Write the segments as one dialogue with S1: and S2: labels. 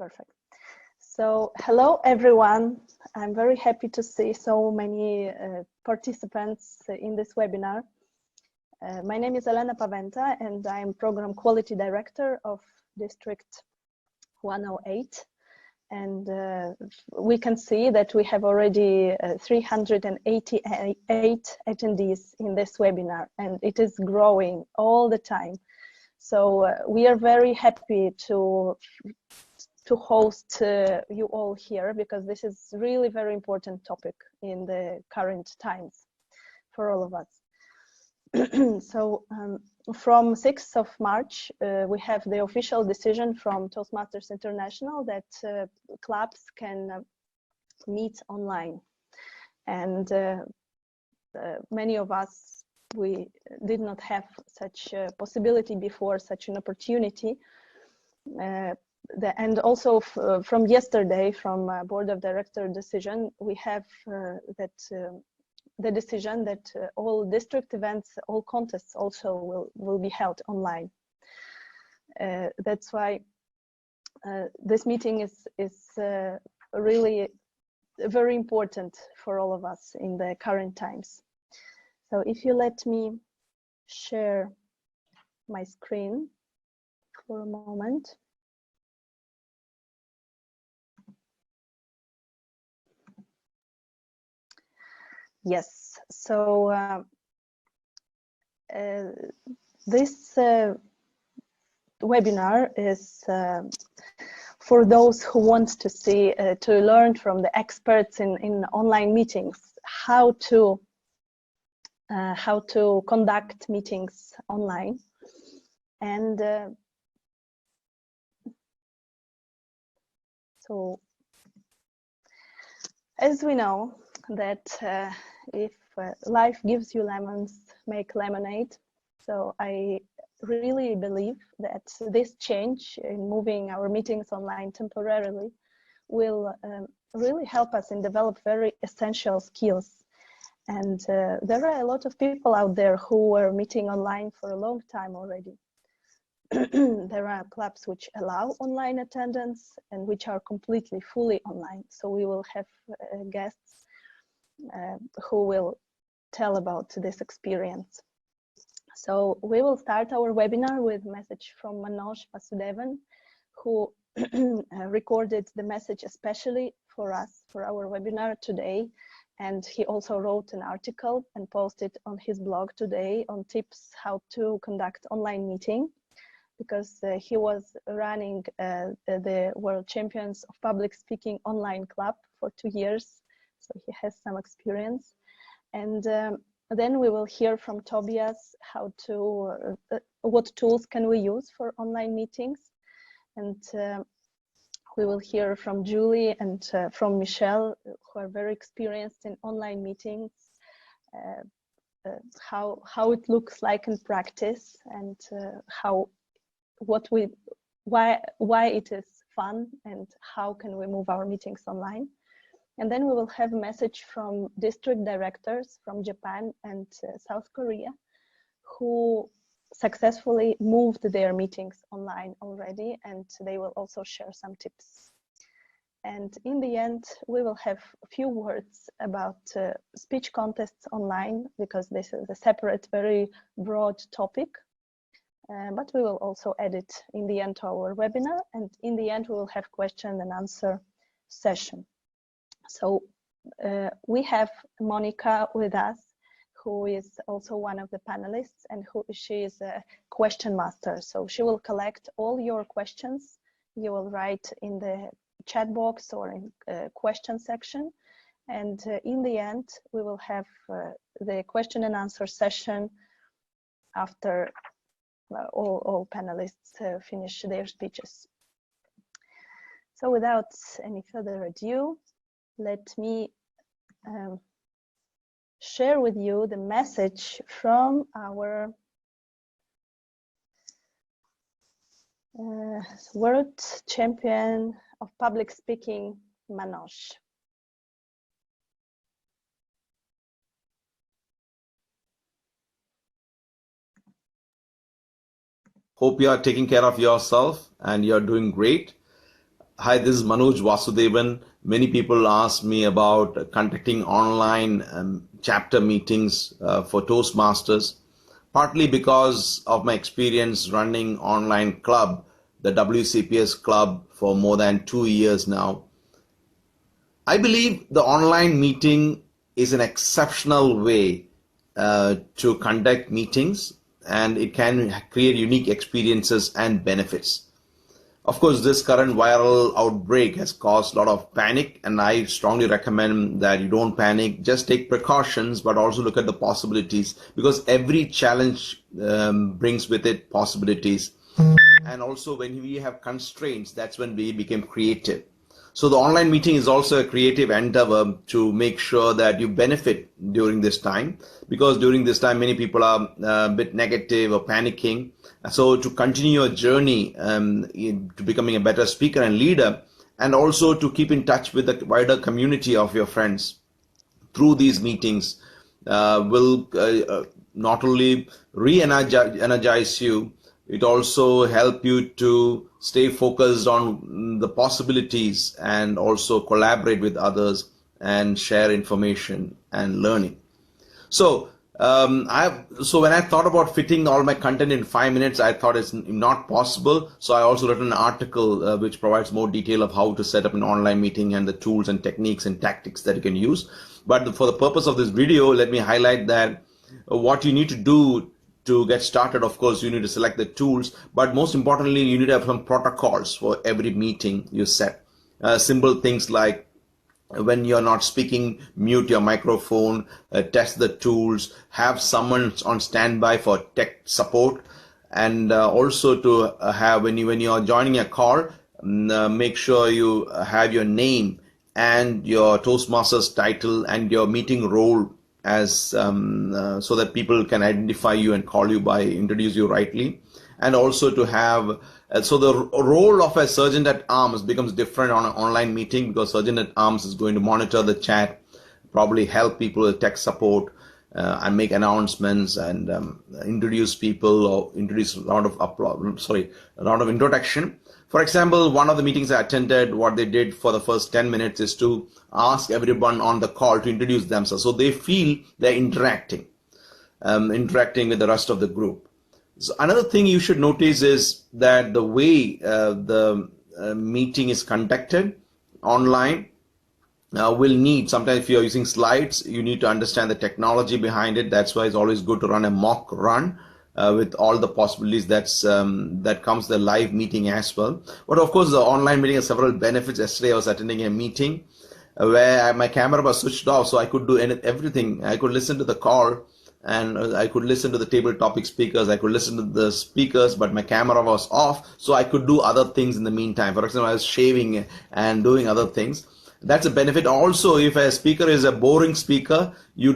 S1: Perfect. So hello, everyone. I'm very happy to see so many participants in this webinar. My name is Elena Paweta, and I'm Program Quality Director of District 108. And we can see that we have already 388 attendees in this webinar, and it is growing all the time. So we are very happy to host you all here, because this is really very important topic in the current times for all of us. So from 6th of March, we have the official decision from Toastmasters International that clubs can meet online. And many of us, we did not have such a possibility before, such an opportunity. And also from yesterday, from Board of Director decision, we have the decision that all district events, all contests also will be held online. That's why this meeting is really very important for all of us in the current times. So if you let me share my screen for a moment. Yes, so this webinar is for those who want to see, to learn from the experts in online meetings, how to conduct meetings online. And so, as we know, that if life gives you lemons, make lemonade. So I really believe that this change in moving our meetings online temporarily will really help us in develop very essential skills. And there are a lot of people out there who were meeting online for a long time already. There are clubs which allow online attendance and which are completely fully online. So we will have guests who will tell about this experience. So we will start our webinar with a message from Manoj Vasudevan, who recorded the message especially for us, for our webinar today. And he also wrote an article and posted on his blog today on tips how to conduct online meeting, because he was running the World Champions of Public Speaking Online Club for 2 years. So he has some experience. And then we will hear from Tobias how to, what tools can we use for online meetings. And we will hear from Julie and from Michelle, who are very experienced in online meetings, how it looks like in practice, and why it is fun, and how can we move our meetings online. And then we will have a message from district directors from Japan and South Korea, who successfully moved their meetings online already, and they will also share some tips. And in the end, we will have a few words about speech contests online, because this is a separate, very broad topic. But we will also add it in the end to our webinar, and in the end we will have question and answer session. So we have Monica with us, who is also one of the panelists, and she is a question master. So she will collect all your questions. You will write in the chat box or in question section. And in the end, we will have the question and answer session after all panelists finish their speeches. So without any further ado, let me share with you the message from our world champion of public speaking, Manoj.
S2: Hope you are taking care of yourself and you're doing great. Hi, this is Manoj Vasudevan. Many people ask me about conducting online chapter meetings for Toastmasters, partly because of my experience running online club, the WCPS club, for more than 2 years now. I believe the online meeting is an exceptional way to conduct meetings, and it can create unique experiences and benefits. Of course, this current viral outbreak has caused a lot of panic, and I strongly recommend that you don't panic. Just take precautions, but also look at the possibilities, because every challenge brings with it possibilities. And also, when we have constraints, that's when we become creative. So the online meeting is also a creative endeavor to make sure that you benefit during this time, because during this time many people are a bit negative or panicking. So to continue your journey to becoming a better speaker and leader, and also to keep in touch with the wider community of your friends through these meetings will not only re-energize you, it also help you to stay focused on the possibilities and also collaborate with others and share information and learning. So when I thought about fitting all my content in 5 minutes, I thought it's not possible. So I also wrote an article which provides more detail of how to set up an online meeting and the tools and techniques and tactics that you can use. But for the purpose of this video, let me highlight that what you need to do to get started. Of course, you need to select the tools, but most importantly, you need to have some protocols for every meeting you set. Simple things like, when you're not speaking, mute your microphone, test the tools, have someone on standby for tech support, and also to have, when you're joining a call, make sure you have your name and your Toastmasters title and your meeting role as so that people can identify you and call you by, introduce you rightly. And also to have so the role of a sergeant at arms becomes different on an online meeting, because sergeant at arms is going to monitor the chat, probably help people with tech support, and make announcements and introduce people, or introduce a lot of introduction. For example, one of the meetings I attended, what they did for the first 10 minutes is to ask everyone on the call to introduce themselves, so they feel they're interacting with the rest of the group. So another thing you should notice is that the way the meeting is conducted online will need, sometimes if you're using slides, you need to understand the technology behind it. That's why it's always good to run a mock run with all the possibilities that comes the live meeting as well. But of course, the online meeting has several benefits. Yesterday I was attending a meeting where my camera was switched off, so I could do everything. I could listen to the call, and I could listen to the table topic speakers, I could listen to the speakers, but my camera was off, so I could do other things in the meantime. For example, I was shaving and doing other things. That's a benefit. Also, if a speaker is a boring speaker, you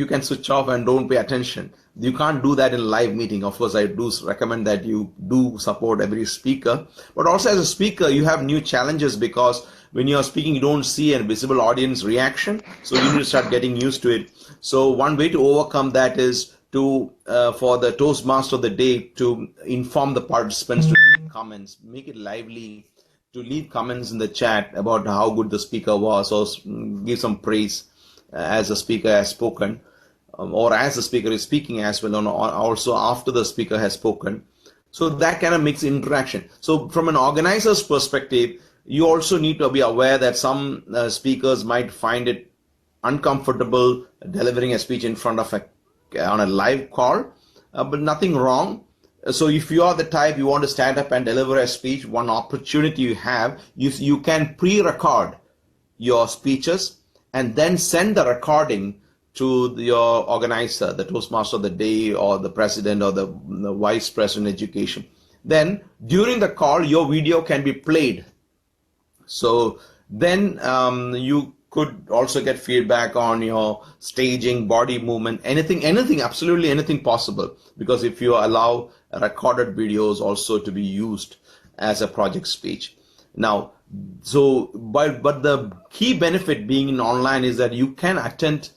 S2: can switch off and don't pay attention. You can't do that in a live meeting. Of course, I do recommend that you do support every speaker, but also as a speaker, you have new challenges, because when you're speaking, you don't see a visible audience reaction, so you need to start getting used to it. So one way to overcome that is to, for the Toastmaster of the day, to inform the participants to leave comments, make it lively, to leave comments in the chat about how good the speaker was, or give some praise as the speaker has spoken, or as the speaker is speaking as well, or also after the speaker has spoken. So that kind of makes interaction. So from an organizer's perspective, you also need to be aware that some speakers might find it uncomfortable delivering a speech in front of on a live call, but nothing wrong. So if you are the type you want to stand up and deliver a speech, one opportunity you have, you can pre-record your speeches and then send the recording to your organizer, the Toastmaster of the day, or the president, or the vice president education. Then during the call, your video can be played. So then you could also get feedback on your staging, body movement, anything, absolutely anything possible. Because if you allow recorded videos also to be used as a project speech. Now, so but the key benefit being in online is that you can attend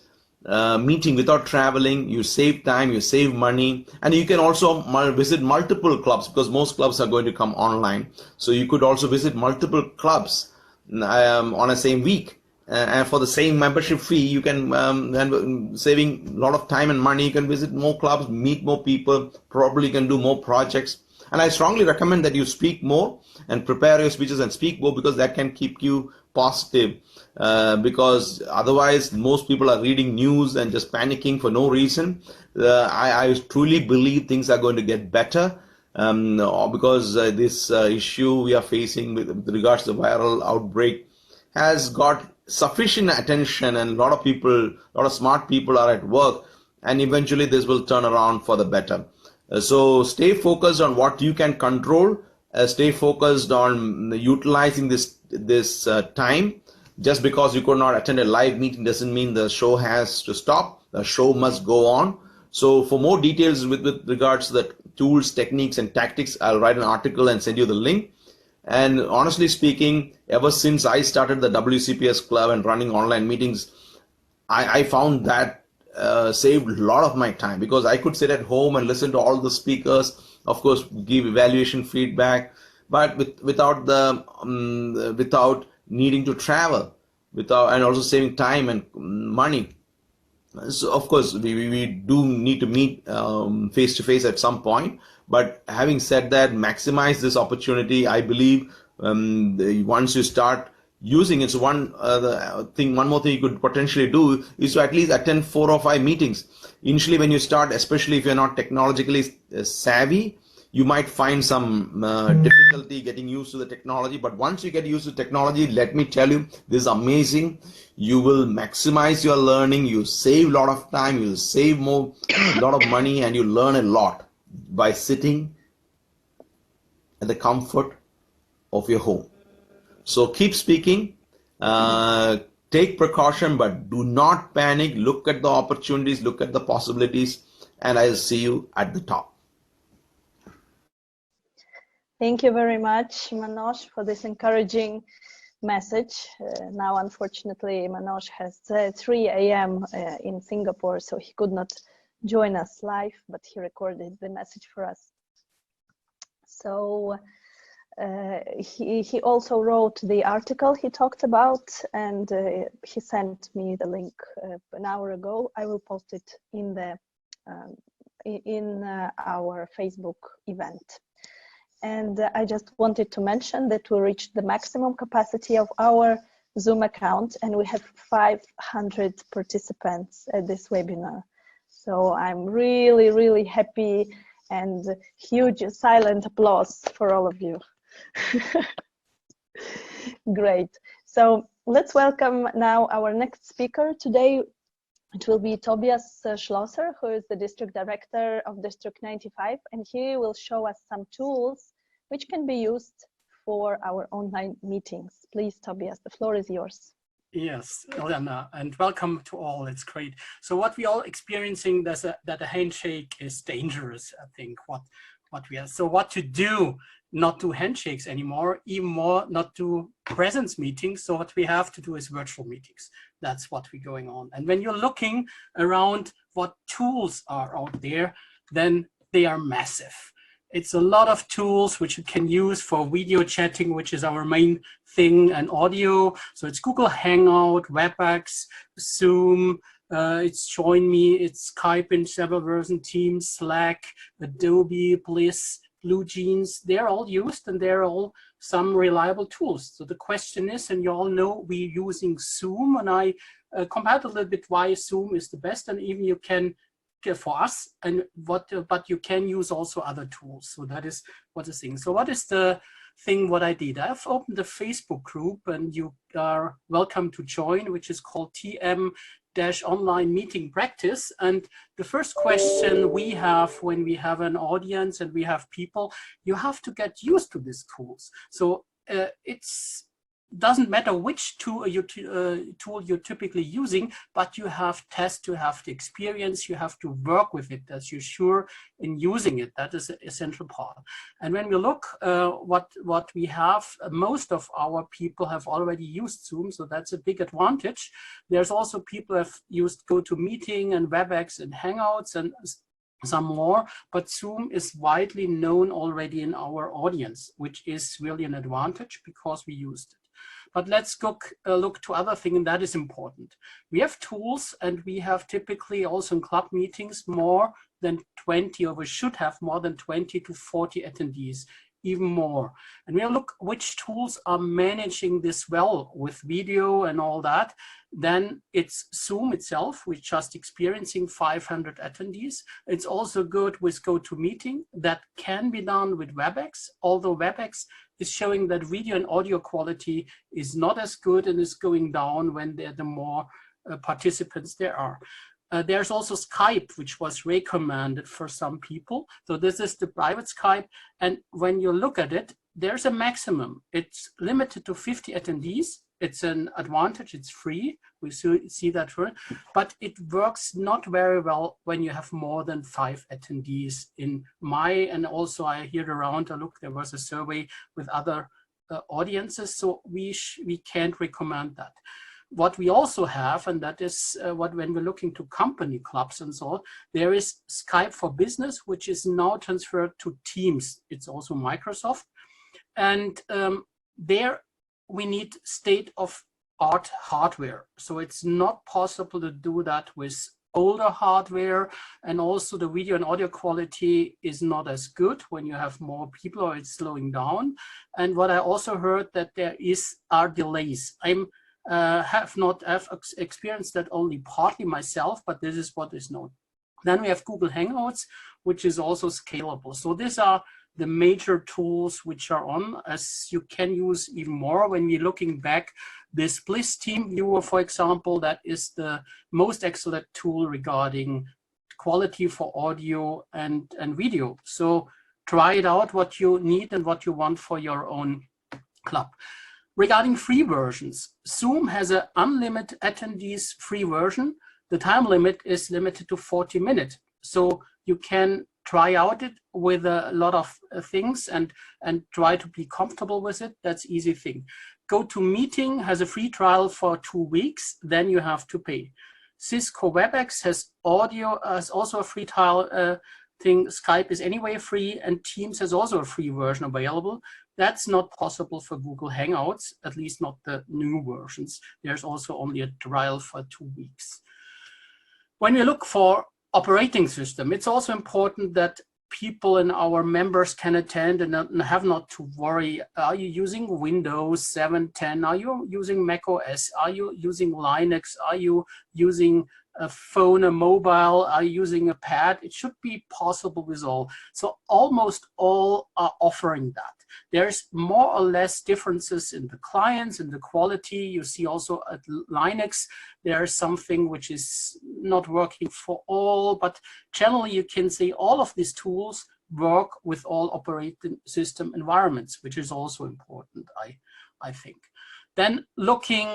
S2: meeting without traveling. You save time, you save money, and you can also visit multiple clubs because most clubs are going to come online. So you could also visit multiple clubs on a same week. And for the same membership fee, you can, and saving a lot of time and money, you can visit more clubs, meet more people, probably can do more projects. And I strongly recommend that you speak more and prepare your speeches and speak more, because that can keep you positive. Because otherwise, most people are reading news and just panicking for no reason. I truly believe things are going to get better. Because this issue we are facing with regards to the viral outbreak has got sufficient attention, and a lot of people, a lot of smart people are at work, and eventually this will turn around for the better. So stay focused on what you can control. Stay focused on utilizing this time. Just because you could not attend a live meeting doesn't mean the show has to stop. The show must go on. So for more details with regards to the tools, techniques, and tactics, I'll write an article and send you the link. And honestly speaking, ever since I started the WCPS club and running online meetings, I found that saved a lot of my time, because I could sit at home and listen to all the speakers, of course, give evaluation feedback, but without needing to travel, and also saving time and money. So of course, we do need to meet face to face at some point. But having said that, maximize this opportunity. I believe once you start using it, so one more thing you could potentially do is to at least attend 4 or 5 meetings. Initially, when you start, especially if you're not technologically savvy, you might find some difficulty getting used to the technology. But once you get used to technology, let me tell you, this is amazing. You will maximize your learning. You save a lot of time. You'll save a lot of money, and you learn a lot by sitting at the comfort of your home. So keep speaking, take precaution, but do not panic. Look at the opportunities, look at the possibilities, and I'll see you at the top.
S1: Thank you very much, Manoj, for this encouraging message. Now, unfortunately, Manoj has 3 a.m. In Singapore, so he could not join us live, but he recorded the message for us. So he also wrote the article he talked about, and he sent me the link an hour ago. I will post it in the our Facebook event. And I just wanted to mention that we reached the maximum capacity of our Zoom account, and we have 500 participants at this webinar. So I'm really, really happy, and huge silent applause for all of you. Great. So let's welcome now our next speaker today. It will be Tobias Schlosser, who is the District Director of District 95, and he will show us some tools which can be used for our online meetings. Please, Tobias, the floor is yours.
S3: Yes, Elena, and welcome to all. It's great. So what we all experiencing that a handshake is dangerous, I think, what we are. So what to do, not do handshakes anymore, even more not do presence meetings. So what we have to do is virtual meetings. That's what we're going on. And when you're looking around what tools are out there, then they are massive. It's a lot of tools which you can use for video chatting, which is our main thing, and audio. So it's Google Hangout, WebEx, Zoom, it's Join Me, it's Skype in several versions, Teams, Slack, Adobe, Bliss, BlueJeans. They're all used, and they're all some reliable tools. So the question is, and you all know we're using Zoom, and I compared a little bit why Zoom is the best, and even you can for us, and but you can use also other tools. So that is what the thing. So what is the thing what I did? I've opened a Facebook group, and you are welcome to join, which is called TM-Online Meeting Practice. And the first question we have when we have an audience and we have people, you have to get used to these tools. So it's doesn't matter which tool you're typically using, but you have to have the experience, you have to work with it, that you're sure in using it. That is an essential part. And when we look what we have, most of our people have already used Zoom, so that's a big advantage. There's also people who have used GoToMeeting and WebEx and Hangouts and some more, but Zoom is widely known already in our audience, which is really an advantage because we used it. But let's look to other things, and that is important. We have tools, and we have typically also in club meetings more than 20, or we should have more than 20 to 40 attendees, even more. And we'll look which tools are managing this well with video and all that. Then it's Zoom itself, we're just experiencing 500 attendees. It's also good with GoToMeeting. That can be done with WebEx, although WebEx is showing that video and audio quality is not as good and is going down when the more participants there are. There's also Skype, which was recommended for some people. So this is the private Skype. And when you look at it, there's a maximum. It's limited to 50 attendees. It's an advantage, it's free. We see that, but it works not very well when you have more than 5 attendees in and also I hear around, look, there was a survey with other audiences, so we can't recommend that. What we also have, and that is when we're looking to company clubs and so on, there is Skype for Business, which is now transferred to Teams. It's also Microsoft. And there we need state-of-art hardware. So it's not possible to do that with older hardware. And also the video and audio quality is not as good when you have more people or it's slowing down. And what I also heard that there are delays. Have experienced that only partly myself, but this is what is known. Then we have Google Hangouts, which is also scalable. So these are the major tools which are on, as you can use even more when we're looking back. This Bliss Team Viewer, for example, that is the most excellent tool regarding quality for audio and video. So try it out, what you need and what you want for your own club. Regarding free versions, Zoom has an unlimited attendees free version. The time limit is limited to 40 minutes. So you can try out it with a lot of things and try to be comfortable with it. That's easy thing. GoToMeeting has a free trial for 2 weeks, then you have to pay. Cisco WebEx has also a free trial thing. Skype is anyway free, and Teams has also a free version available. That's not possible for Google Hangouts, at least not the new versions. There's also only a trial for 2 weeks. When we look for operating system, it's also important that people and our members can attend and have not to worry. Are you using Windows 7, 10? Are you using Mac OS? Are you using Linux? Are you using a phone, a mobile? Are you using a pad? It should be possible with all. So almost all are offering that. There's more or less differences in the clients and the quality. You see also at Linux, there's something which is not working for all, but generally you can say all of these tools work with all operating system environments, which is also important, I think. Then looking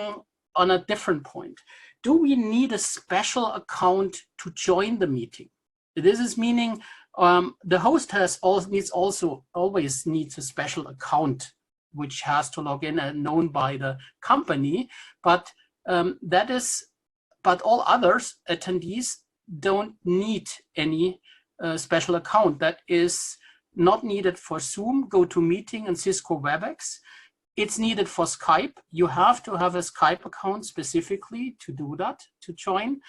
S3: on a different point, do we need a special account to join the meeting? This is meaning the host always needs a special account, which has to log in and known by the company. But but all others attendees don't need any special account. That is not needed for Zoom, GoToMeeting, and Cisco WebEx. It's needed for Skype. You have to have a Skype account specifically to do that, to join.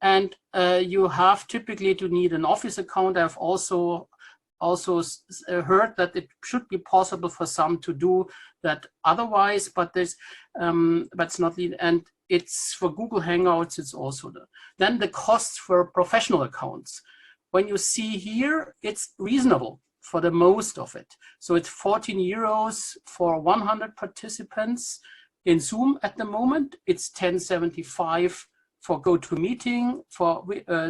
S3: And you have typically to need an Office account. I've also heard that it should be possible for some to do that otherwise, but it's not needed. And it's for Google Hangouts, it's also then the costs for professional accounts. When you see here, it's reasonable for the most of it. So it's 14 euros for 100 participants in Zoom at the moment. It's 10.75 for GoToMeeting. For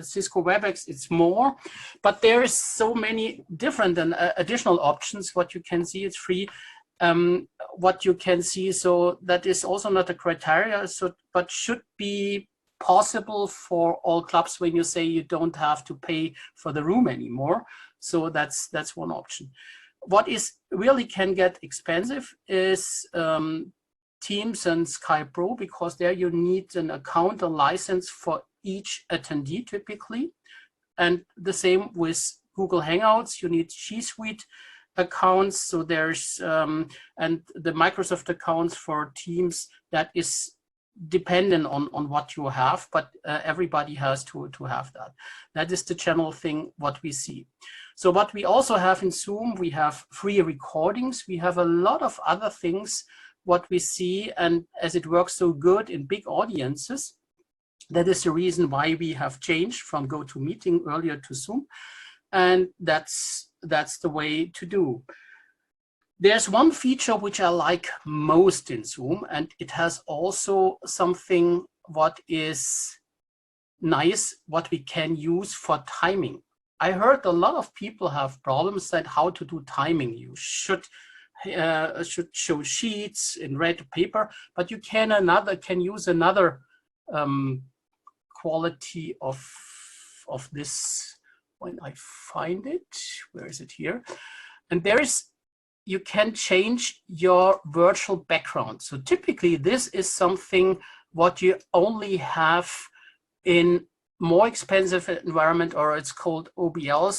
S3: Cisco WebEx, it's more. But there is so many different and additional options. What you can see, it's free. what you can see. So that is also not a criteria, but should be possible for all clubs when you say you don't have to pay for the room anymore. So that's one option. What is really can get expensive is Teams and Skype Pro, because there you need an account, a license for each attendee typically. And the same with Google Hangouts, you need G Suite accounts. So there's, and the Microsoft accounts for Teams, that is dependent on what you have, but everybody has to have that. That is the general thing what we see. So what we also have in Zoom, we have free recordings. We have a lot of other things what we see, and as it works so good in big audiences, that is the reason why we have changed from GoToMeeting earlier to Zoom, and that's the way to do. There's one feature which I like most in Zoom, and it has also something what is nice, what we can use for timing. I heard a lot of people have problems that how to do timing. You should show sheets in red paper, but you can use another quality of this. When I find it, where is it here? And you can change your virtual background. So typically this is something what you only have in more expensive environment, or it's called OBL.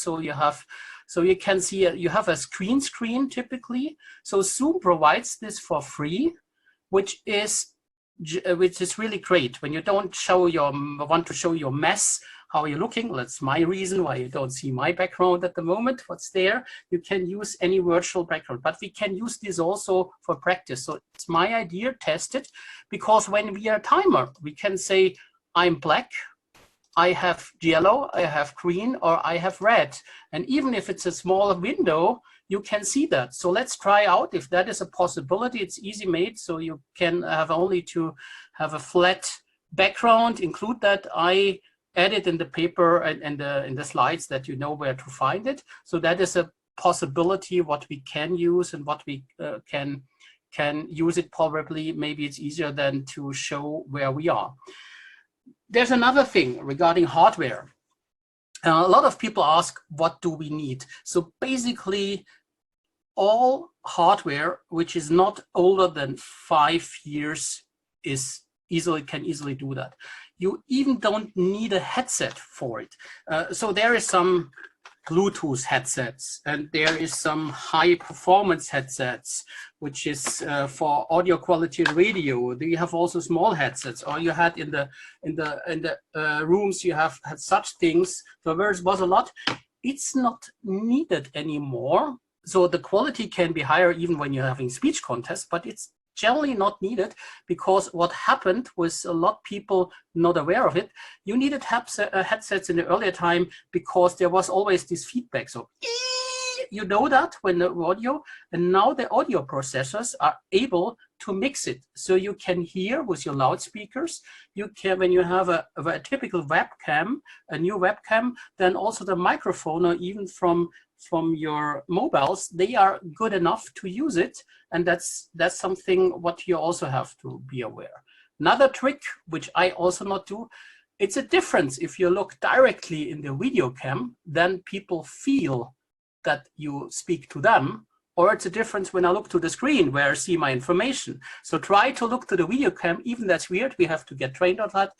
S3: So you can see you have a screen typically. So Zoom provides this for free, which is really great when you don't want to show your mess, how you're looking. That's my reason why you don't see my background at the moment, what's there. You can use any virtual background, but we can use this also for practice. So it's my idea, test it, because when we are a timer, we can say, I'm black, I have yellow, I have green, or I have red. And even if it's a smaller window, you can see that. So let's try out if that is a possibility. It's easy made, so you can have only to have a flat background, include that. I edit in the paper and in the slides that you know where to find it. So that is a possibility what we can use, and what we can use it probably. Maybe it's easier than to show where we are. There's another thing regarding hardware. A lot of people ask, what do we need? So basically, all hardware which is not older than 5 years can easily do that. You even don't need a headset for it. So there is some Bluetooth headsets, and there is some high performance headsets, which is for audio quality radio. Do you have also small headsets, or you had in the rooms you have had such things. So there was a lot. It's not needed anymore. So the quality can be higher even when you're having speech contests, but it's generally not needed, because what happened was a lot of people not aware of it. You needed headsets in the earlier time because there was always this feedback. So you know that when the audio, and now the audio processors are able to mix it. So you can hear with your loudspeakers. You can, when you have a typical webcam, a new webcam, then also the microphone, or even from your mobiles, they are good enough to use it. And that's something what you also have to be aware. Another trick, which I also not do, it's a difference if you look directly in the video cam, then people feel that you speak to them, or it's a difference when I look to the screen where I see my information. So try to look to the video cam, even that's weird, we have to get trained on that.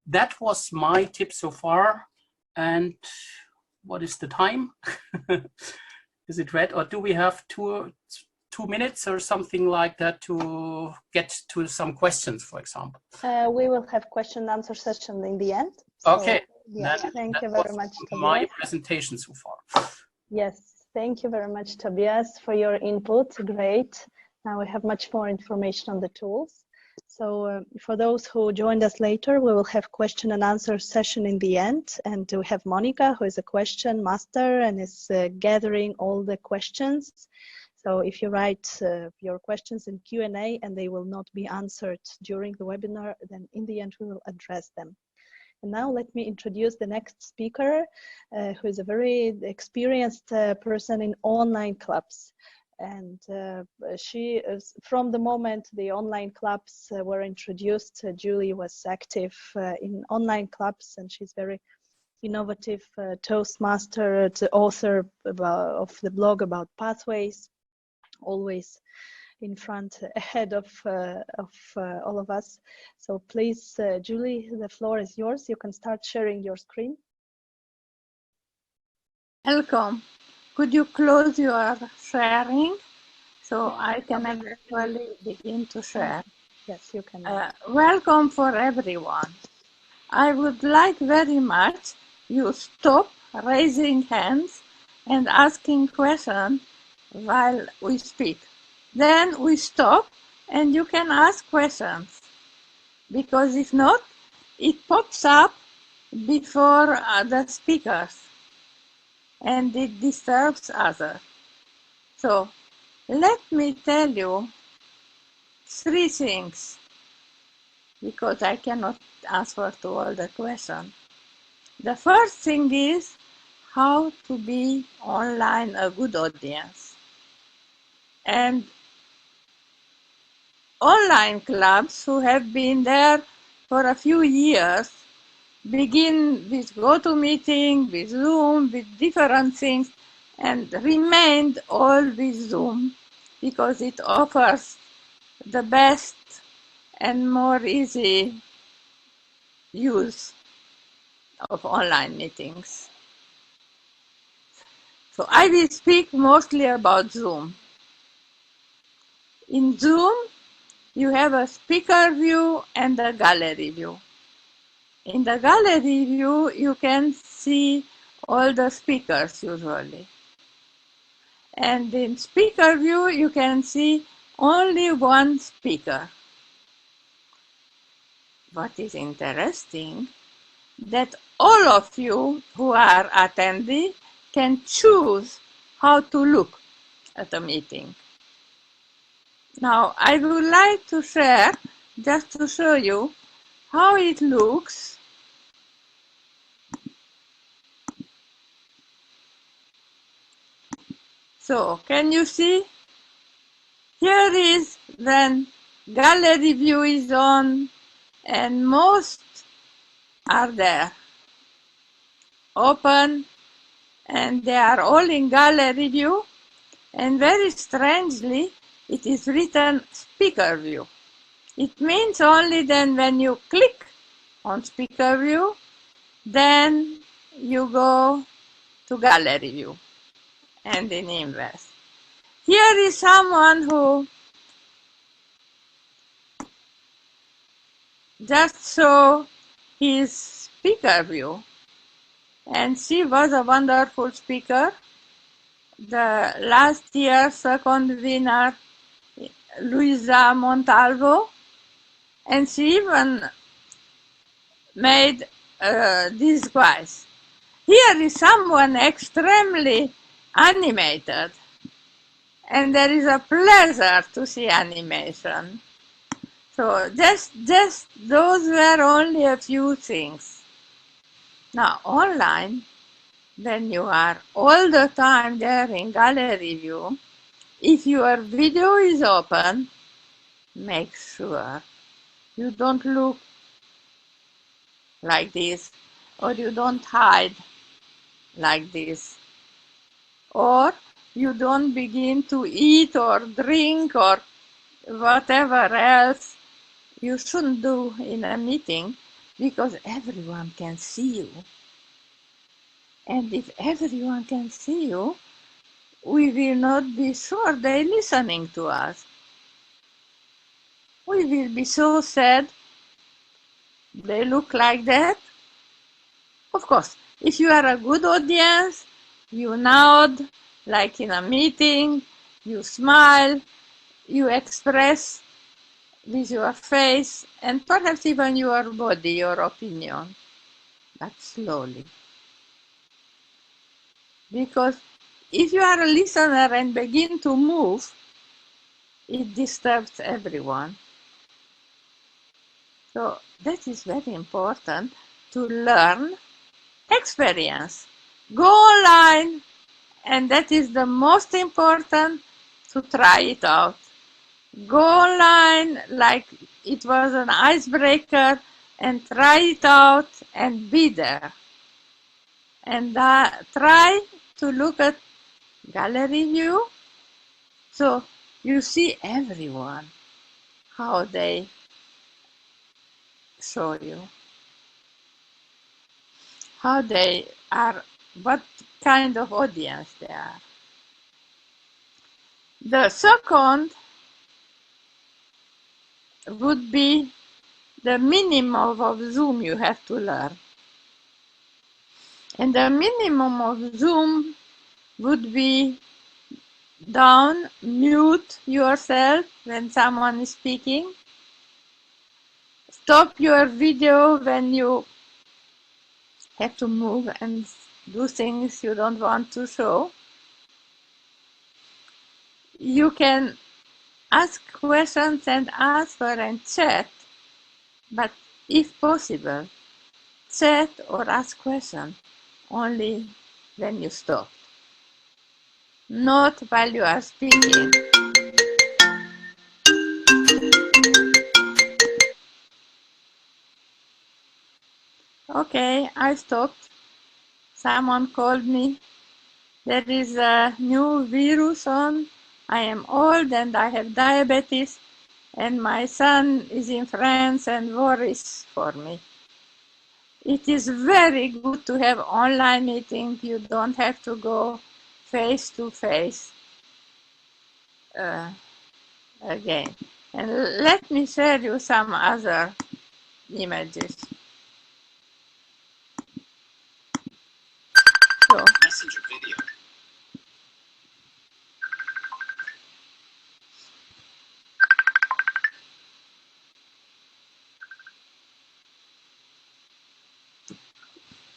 S3: That was my tip so far. And what is the time? Is it red, or do we have two minutes or something like that to get to some questions, for example?
S1: We will have question and answer session in the end. So,
S3: okay.
S1: Yeah, thank you very much, Tobias.
S3: My presentation so far.
S1: Yes, thank you very much, Tobias, for your input. Great. Now we have much more information on the tools. So for those who joined us later, we will have question and answer session in the end. And we have Monica, who is a question master and is gathering all the questions. So if you write your questions in Q&A and they will not be answered during the webinar, then in the end we will address them. And now let me introduce the next speaker, who is a very experienced person in online clubs. And she is, from the moment the online clubs were introduced, Julie was active in online clubs, and she's very innovative Toastmaster, the author of the blog about pathways, always in front, ahead of all of us. So please, Julie, the floor is yours. You can start sharing your screen.
S4: Welcome. Could you close your sharing so I can actually begin to share?
S1: Yes, you can.
S4: Welcome for everyone. I would like very much you stop raising hands and asking questions while we speak. Then we stop and you can ask questions, because if not, it pops up before the speakers and it disturbs others. So let me tell you 3 things, because I cannot answer to all the questions. The first thing is how to be online a good audience. And online clubs who have been there for a few years begin with GoToMeeting, with Zoom, with different things, and remained all with Zoom because it offers the best and more easy use of online meetings. So I will speak mostly about Zoom. In Zoom, you have a speaker view and a gallery view. In the gallery view, you can see all the speakers usually. And in speaker view, you can see only one speaker. What is interesting, that all of you who are attendees can choose how to look at a meeting. Now, I would like to share, just to show you how it looks. So, can you see? Here is when gallery view is on, and most are there, open, and they are all in gallery view, and very strangely, it is written speaker view. It means only then when you click on speaker view, then you go to gallery view and in inverse. Here is someone who just saw his speaker view, and she was a wonderful speaker. The last year's second winner, Luisa Montalvo, and she even made this quiz. Here is someone extremely animated, and there is a pleasure to see animation. So just those were only a few things. Now online, when you are all the time there in gallery view, if your video is open, make sure you don't look like this, or you don't hide like this, or you don't begin to eat or drink or whatever else you shouldn't do in a meeting, because everyone can see you. And if everyone can see you, we will not be sure they're listening to us. We will be so sad they look like that. Of course, if you are a good audience, you nod like in a meeting, you smile, you express with your face and perhaps even your body, your opinion, but slowly. Because if you are a listener and begin to move, it disturbs everyone. So that is very important to learn experience. Go online, and that is the most important, to try it out. Go online like it was an icebreaker and try it out and be there. And try to look at gallery view. So you see everyone, how they show you, how they are, what kind of audience they are. The second would be the minimum of Zoom you have to learn. And the minimum of Zoom would be down, mute yourself when someone is speaking, stop your video when you have to move and do things you don't want to show. You can ask questions and answer and chat, but if possible, chat or ask questions only when you stop, not while you are speaking. Okay, I stopped. Someone called me. There is a new virus on. I am old and I have diabetes, and my son is in France and worries for me. It is very good to have online meeting. You don't have to go face to face again. And let me share you some other images. So,
S5: Messenger video.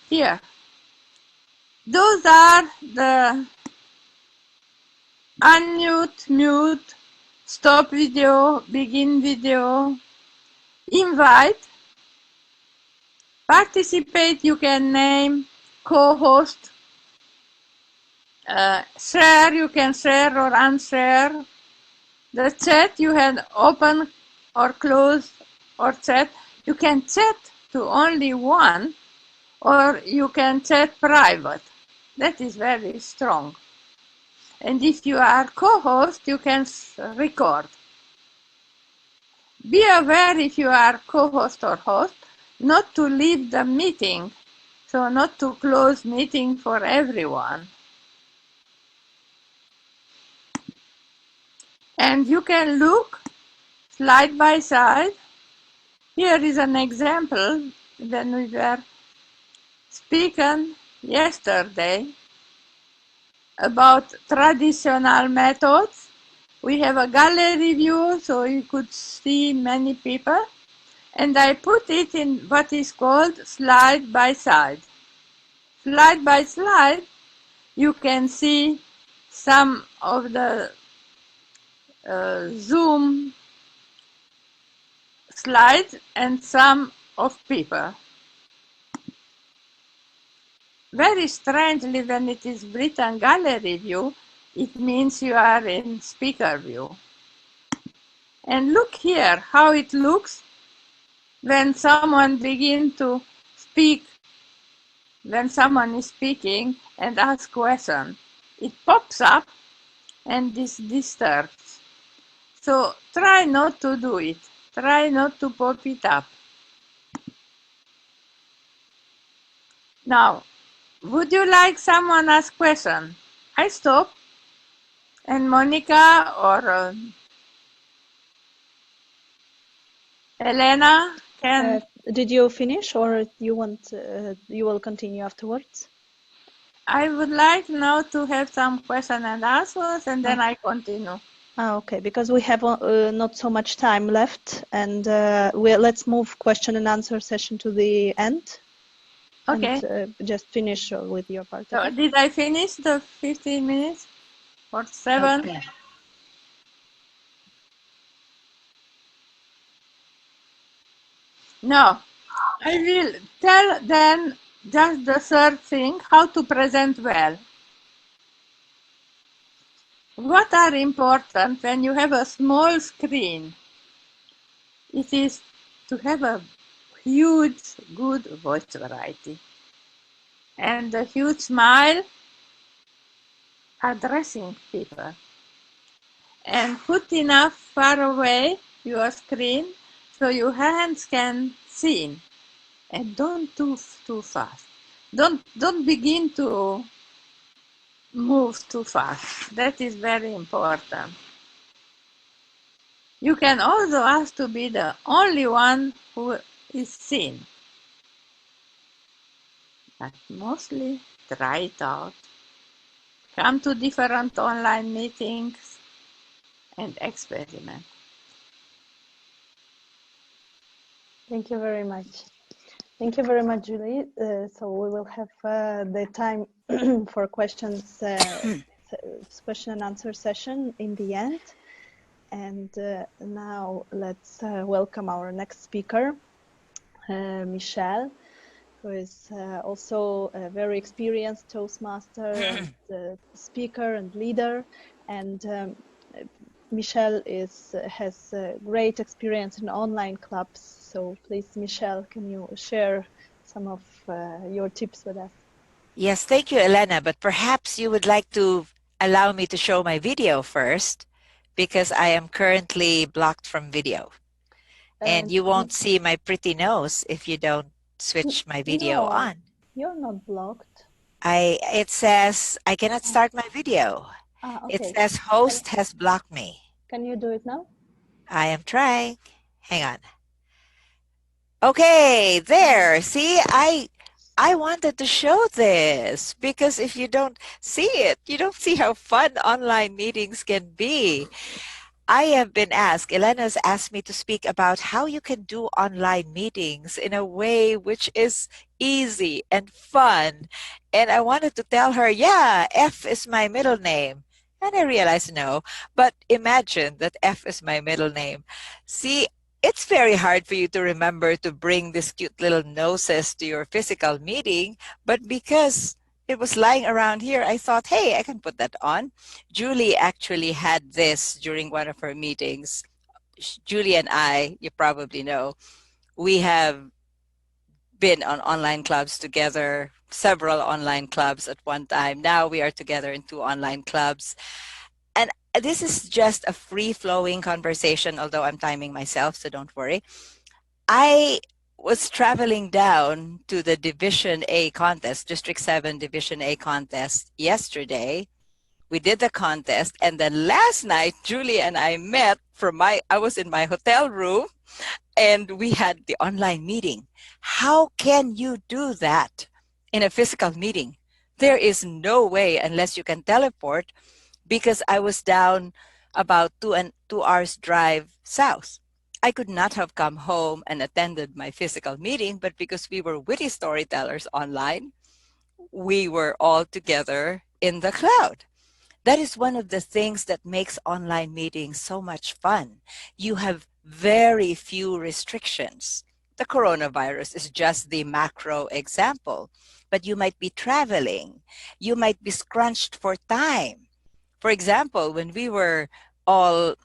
S4: here, those are the unmute, mute, stop video, begin video, invite, participate. You can name co-host, share, you can share or unshare. The chat you can open or close or chat. You can chat to only one, or you can chat private. That is very strong. And if you are co-host, you can record. Be aware if you are co-host or host, not to leave the meeting, so not to close meeting for everyone. And you can look slide by slide. Here is an example when we were speaking yesterday about traditional methods. We have a gallery view, so you could see many people. And I put it in what is called slide by slide. Slide by slide, you can see some of the Zoom slides and some of people. Very strangely, when it is written gallery view, it means you are in speaker view. And look here how it looks when someone begins to speak, when someone is speaking and asks question. It pops up and this disturbs. So try not to do it. Try not to pop it up. Now, would you like someone ask question? I stop. And Monica or Elena can.
S1: Did you finish, or you want you will continue afterwards?
S4: I would like now to have some question and answers, and then I continue.
S1: Okay, because we have not so much time left, and let's move question and answer session to the end.
S4: Okay.
S1: And, just finish with your part.
S4: So
S1: okay?
S4: did I finish the 15 minutes or 7?
S3: Okay.
S4: No, I will tell then just the third thing, how to present well. what are important when you have a small screen? It is to have a huge, good voice variety and a huge smile addressing people. And put enough far away your screen so your hands can see. And don't do too fast. Don't begin to move too fast. That is very important. You can also ask to be the only one who is seen. But mostly try it out. Come to different online meetings and experiment.
S1: Thank you very much. Thank you very much, Julie. So we will have the time for questions, question and answer session in the end. And now let's welcome our next speaker, Michelle, who is also a very experienced Toastmaster and speaker and leader. And Michelle has great experience in online clubs. So please, Michelle, can you share some of your tips with us?
S5: Yes, thank you, Elena. But perhaps you would like to allow me to show my video first, because I am currently blocked from video. And you won't see my pretty nose if you don't switch my video on.
S1: You're not blocked.
S5: It says I cannot start my video.
S1: Okay.
S5: It says host has blocked me.
S1: Can you do it now?
S5: I am trying. Hang on. Okay, there. See, I wanted to show this because if you don't see it, you don't see how fun online meetings can be. I have been asked, Elena's asked me to speak about how you can do online meetings in a way which is easy and fun. And I wanted to tell her, yeah, F is my middle name. And I realized no, but imagine that F is my middle name. See, it's very hard for you to remember to bring this cute little noses to your physical meeting, but because it was lying around here, I thought, hey, I can put that on. Julie actually had this during one of her meetings. Julie and I, you probably know, we have been on online clubs together, several online clubs at one time. Now we are together in 2 online clubs. And this is just a free-flowing conversation, although I'm timing myself, so don't worry. I was traveling down to the Division A contest, District 7 Division A contest yesterday. We did the contest, and then last night, Julie and I met I was in my hotel room, and we had the online meeting. How can you do that in a physical meeting? There is no way unless you can teleport, because I was down about 2 hours drive south. I could not have come home and attended my physical meeting, but because we were witty storytellers online, we were all together in the cloud. That is one of the things that makes online meetings so much fun. You have very few restrictions. The coronavirus is just the macro example, but you might be traveling. You might be scrunched for time. For example, when we were all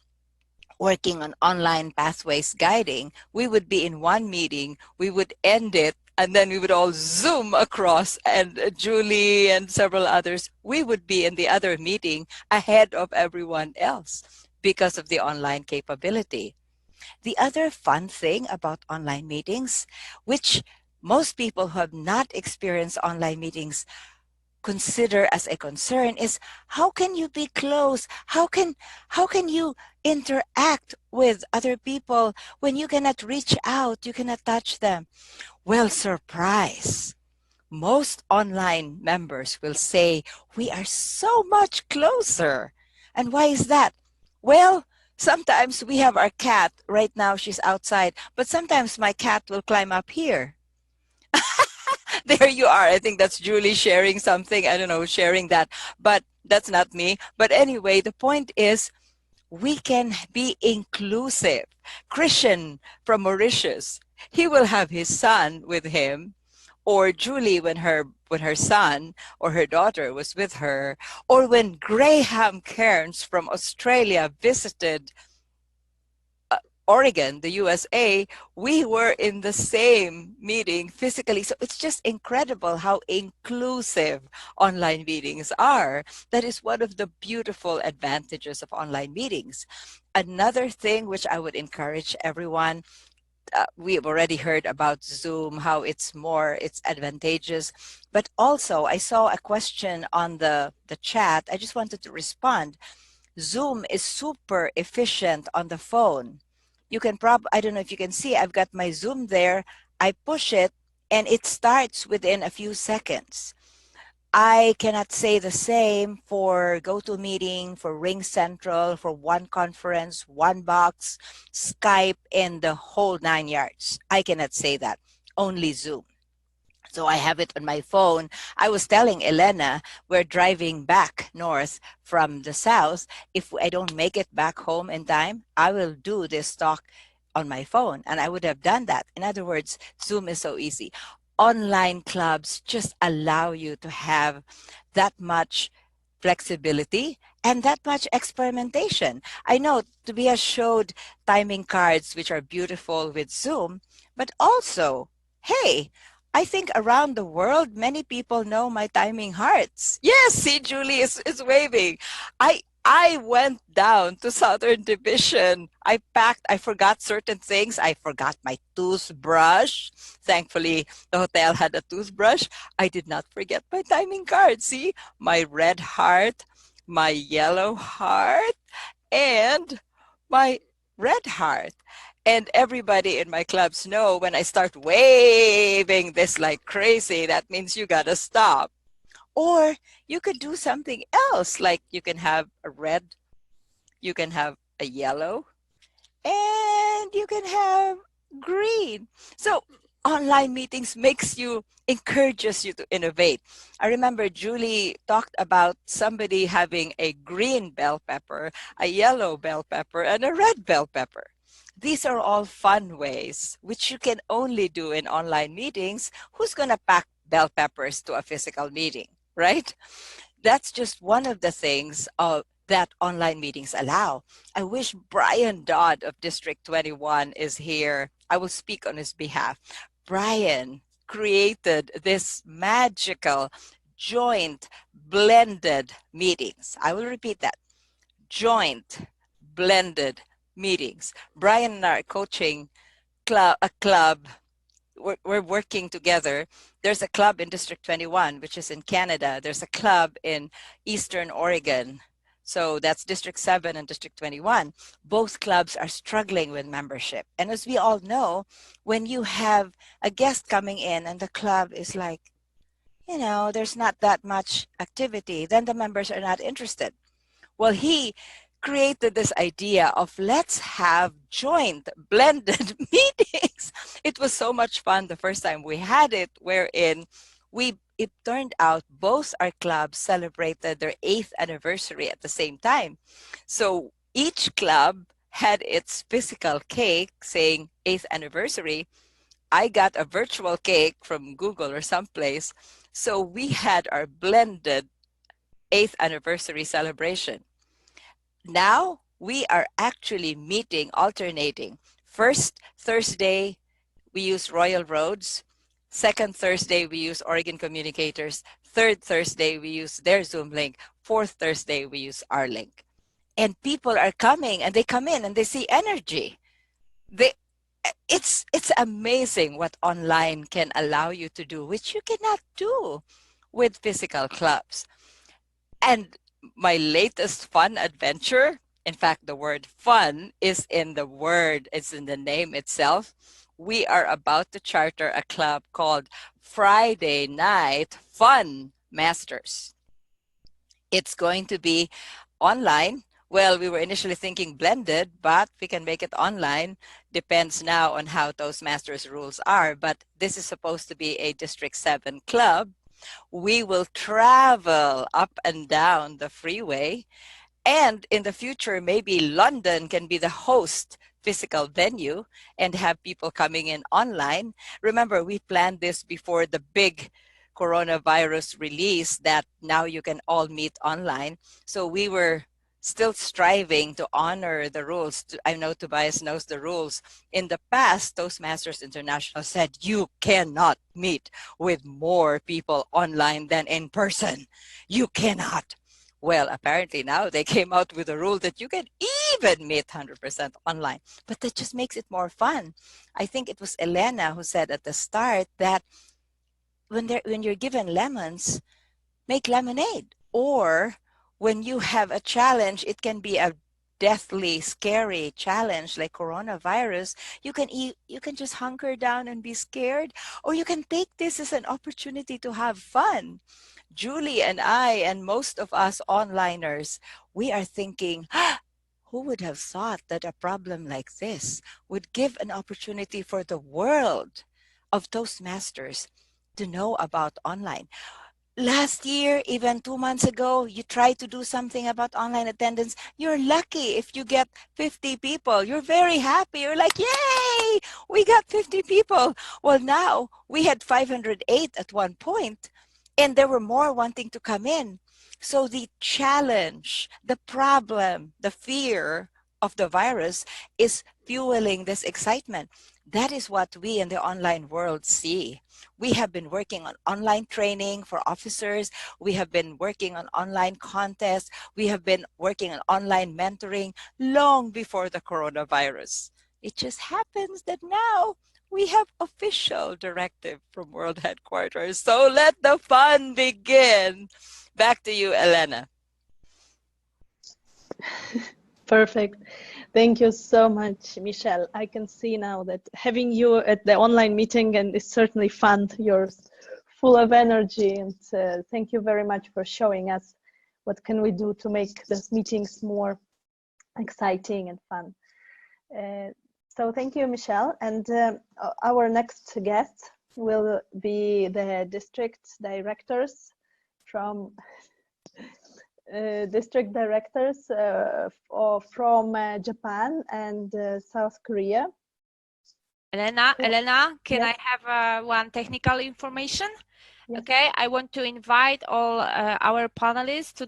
S5: working on online pathways guiding, we would be in one meeting, we would end it, and then we would all Zoom across, and Julie and several others, we would be in the other meeting ahead of everyone else because of the online capability. The other fun thing about online meetings, which most people who have not experienced online meetings consider as a concern, is how can you be close? How can you interact with other people when you cannot reach out, you cannot touch them? Well, surprise. Most online members will say, we are so much closer. And why is that? Well, sometimes we have our cat. Right now she's outside, but sometimes my cat will climb up here. There you are. I think that's Julie sharing something. I don't know, sharing that, but that's not me. But anyway, the point is we can be inclusive. Christian from Mauritius, he will have his son with him. or Julie when her son or her daughter was with her, or when Graham Cairns from Australia visited Oregon, the USA, we were in the same meeting physically. So it's just incredible how inclusive online meetings are. That is one of the beautiful advantages of online meetings. Another thing which I would encourage everyone, we've already heard about Zoom, how it's advantageous, but also I saw a question on the chat. I just wanted to respond. Zoom is super efficient on the phone. You can I don't know if you can see, I've got my Zoom there. I push it and it starts within a few seconds. I cannot say the same for GoToMeeting, for Ring Central, for One Conference, OneBox, Skype, and the whole 9 yards. I cannot say that. Only Zoom. So I have it on my phone. I was telling Elena, we're driving back north from the south. If I don't make it back home in time, I will do this talk on my phone. And I would have done that. In other words, Zoom is so easy. Online clubs just allow you to have that much flexibility and that much experimentation. I know Tobias showed timing cards, which are beautiful with Zoom, but also, hey, I think around the world, many people know my timing hearts. Yes, see, Julie is waving. I went down to Southern Division. I forgot certain things. I forgot my toothbrush. Thankfully, the hotel had a toothbrush. I did not forget my timing card. See, my red heart, my yellow heart, and my red heart. And everybody in my clubs know when I start waving this like crazy, that means you gotta stop. Or you could do something else, like you can have a red, you can have a yellow, and you can have green. So online meetings encourages you to innovate. I remember Julie talked about somebody having a green bell pepper, a yellow bell pepper, and a red bell pepper. These are all fun ways, which you can only do in online meetings. Who's going to pack bell peppers to a physical meeting, right? That's just one of the things that online meetings allow. I wish Brian Dodd of District 21 is here. I will speak on his behalf. Brian created this magical joint blended meetings. I will repeat that. Joint blended meetings. Brian and I are coaching a club. We're working together. There's a club in District 21, which is in Canada. There's a club in Eastern Oregon. So that's District 7 and District 21. Both clubs are struggling with membership. And as we all know, when you have a guest coming in and the club is like, there's not that much activity, then the members are not interested. Well, he created this idea of let's have joint blended meetings. It was so much fun the first time we had it, wherein it turned out both our clubs celebrated their 8th anniversary at the same time. So each club had its physical cake saying 8th anniversary. I got a virtual cake from Google or someplace. So we had our blended 8th anniversary celebration. Now we are actually meeting, alternating. First Thursday, we use Royal Roads. Second Thursday, we use Oregon Communicators. Third Thursday, we use their Zoom link. Fourth Thursday, we use our link. And people are coming and they come in and they see energy. It's amazing what online can allow you to do, which you cannot do with physical clubs. And my latest fun adventure, in fact, the word fun is in the word, it's in the name itself. We are about to charter a club called Friday Night Fun Masters. It's going to be online. Well, we were initially thinking blended, but we can make it online. Depends now on how Toastmasters rules are, but this is supposed to be a District 7 club. We will travel up and down the freeway. And in the future, maybe London can be the host physical venue and have people coming in online. Remember, we planned this before the big coronavirus release that now you can all meet online. So we were still striving to honor the rules. I know Tobias knows the rules. In the past, Toastmasters International said you cannot meet with more people online than in person. You cannot. Well, apparently now they came out with a rule that you can even meet 100% online, but that just makes it more fun. I think it was Elena who said at the start that when you're given lemons, make lemonade. Or when you have a challenge, it can be a deathly scary challenge like coronavirus. You can just hunker down and be scared, or you can take this as an opportunity to have fun. Julie and I and most of us onliners, we are thinking, who would have thought that a problem like this would give an opportunity for the world of Toastmasters to know about online? Last year, even 2 months ago, you tried to do something about online attendance. You're lucky if you get 50 people. You're very happy. You're like, yay, we got 50 people. Well, now we had 508 at one point, and there were more wanting to come in. So the challenge, the problem, the fear of the virus is fueling this excitement. That is what we in the online world see. We have been working on online training for officers. We have been working on online contests. We have been working on online mentoring long before the coronavirus. It just happens that now we have official directive from World Headquarters. So let the fun begin. Back to you, Elena.
S1: Perfect. Thank you so much, Michelle. I can see now that having you at the online meeting and it's certainly fun. You're full of energy, and thank you very much for showing us what can we do to make these meetings more exciting and fun. So thank you, Michelle. And our next guest will be the district directors from from Japan and South Korea.
S6: Elena, can
S1: Yes.
S6: I have one technical information?
S1: Yes.
S6: Okay, I want to invite all our panelists to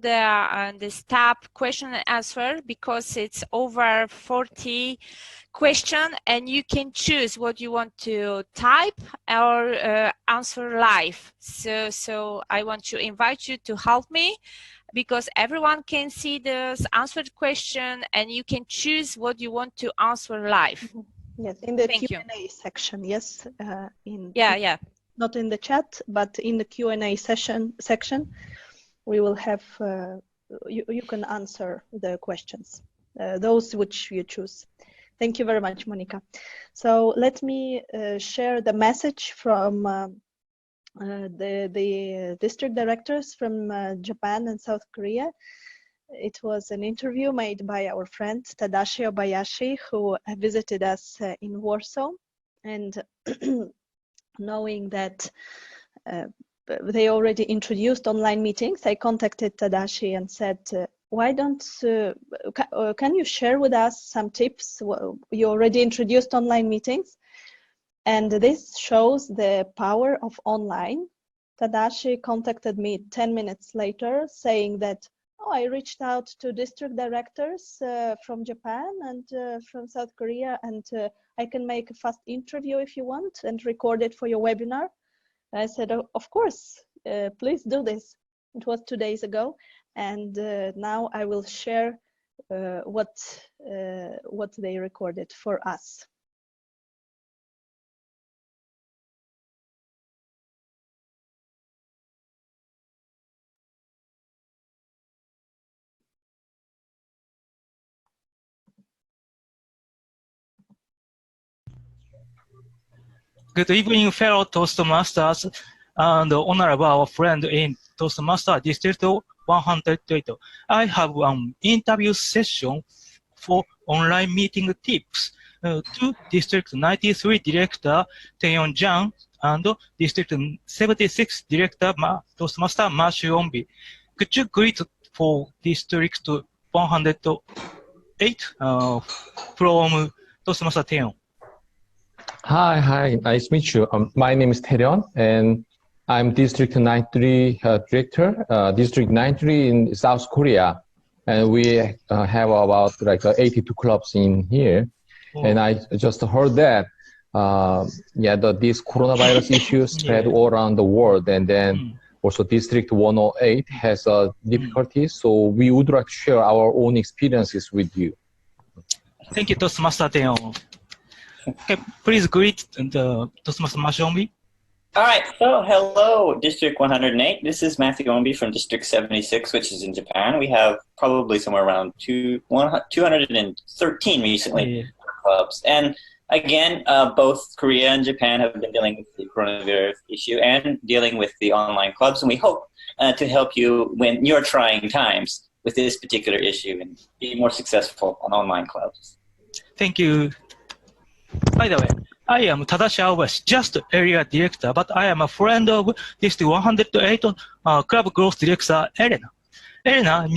S6: this tab question and answer, because it's over 40 questions and you can choose what you want to type or answer live. So I want to invite you to help me, because everyone can see this answered question and you can choose what you want to answer live.
S1: Yes, in the
S6: Thank you.
S1: Q&A section, yes.
S6: Yeah.
S1: Not in the chat, but in the Q&A section, we will have, you can answer the questions, those which you choose. Thank you very much, Monica. So let me share the message from the district directors from Japan and South Korea. It was an interview made by our friend Tadashi Obayashi, who visited us in Warsaw. And knowing that they already introduced online meetings, I contacted Tadashi and said, why don't, can you share with us some tips? You already introduced online meetings, and this shows the power of online. Tadashi contacted me 10 minutes later saying that, oh, I reached out to district directors from Japan and from South Korea, and I can make a fast interview if you want and record it for your webinar. I said, oh, of course, please do this. It was 2 days ago, and now I will share what they recorded for us.
S7: Good evening, fellow Toastmasters and honorable our friend in Toastmaster District 108. I have an interview session for online meeting tips to District 93 Director Taeryeon Jung and District 76 Director Toastmaster Manoj Ownby. Could you greet for District 108 from Toastmaster Taeryeon.
S8: Hi, nice to meet you. My name is Taeryeon, and I'm District 93 Director, District 93 in South Korea. And we have about like 82 clubs in here.
S7: Oh.
S8: And I just heard that, this coronavirus issue spread all around the world. And then also District 108 has difficulties. So we would like to share our own experiences with you.
S7: Thank you, Toastmaster Taeryeon. Okay, please greet the Toastmaster Ownby.
S9: All right, so hello, District 108. This is Matthew Ownby from District 76, which is in Japan. We have probably somewhere around 213 recently clubs. And again, both Korea and Japan have been dealing with the coronavirus issue and dealing with the online clubs. And we hope to help you when you're trying times with this particular issue and be more successful on online clubs.
S7: Thank you. By the way, I am Tadashi Aobashi, just area director, but I am a friend of District 108 Club Growth Director Elena. Elena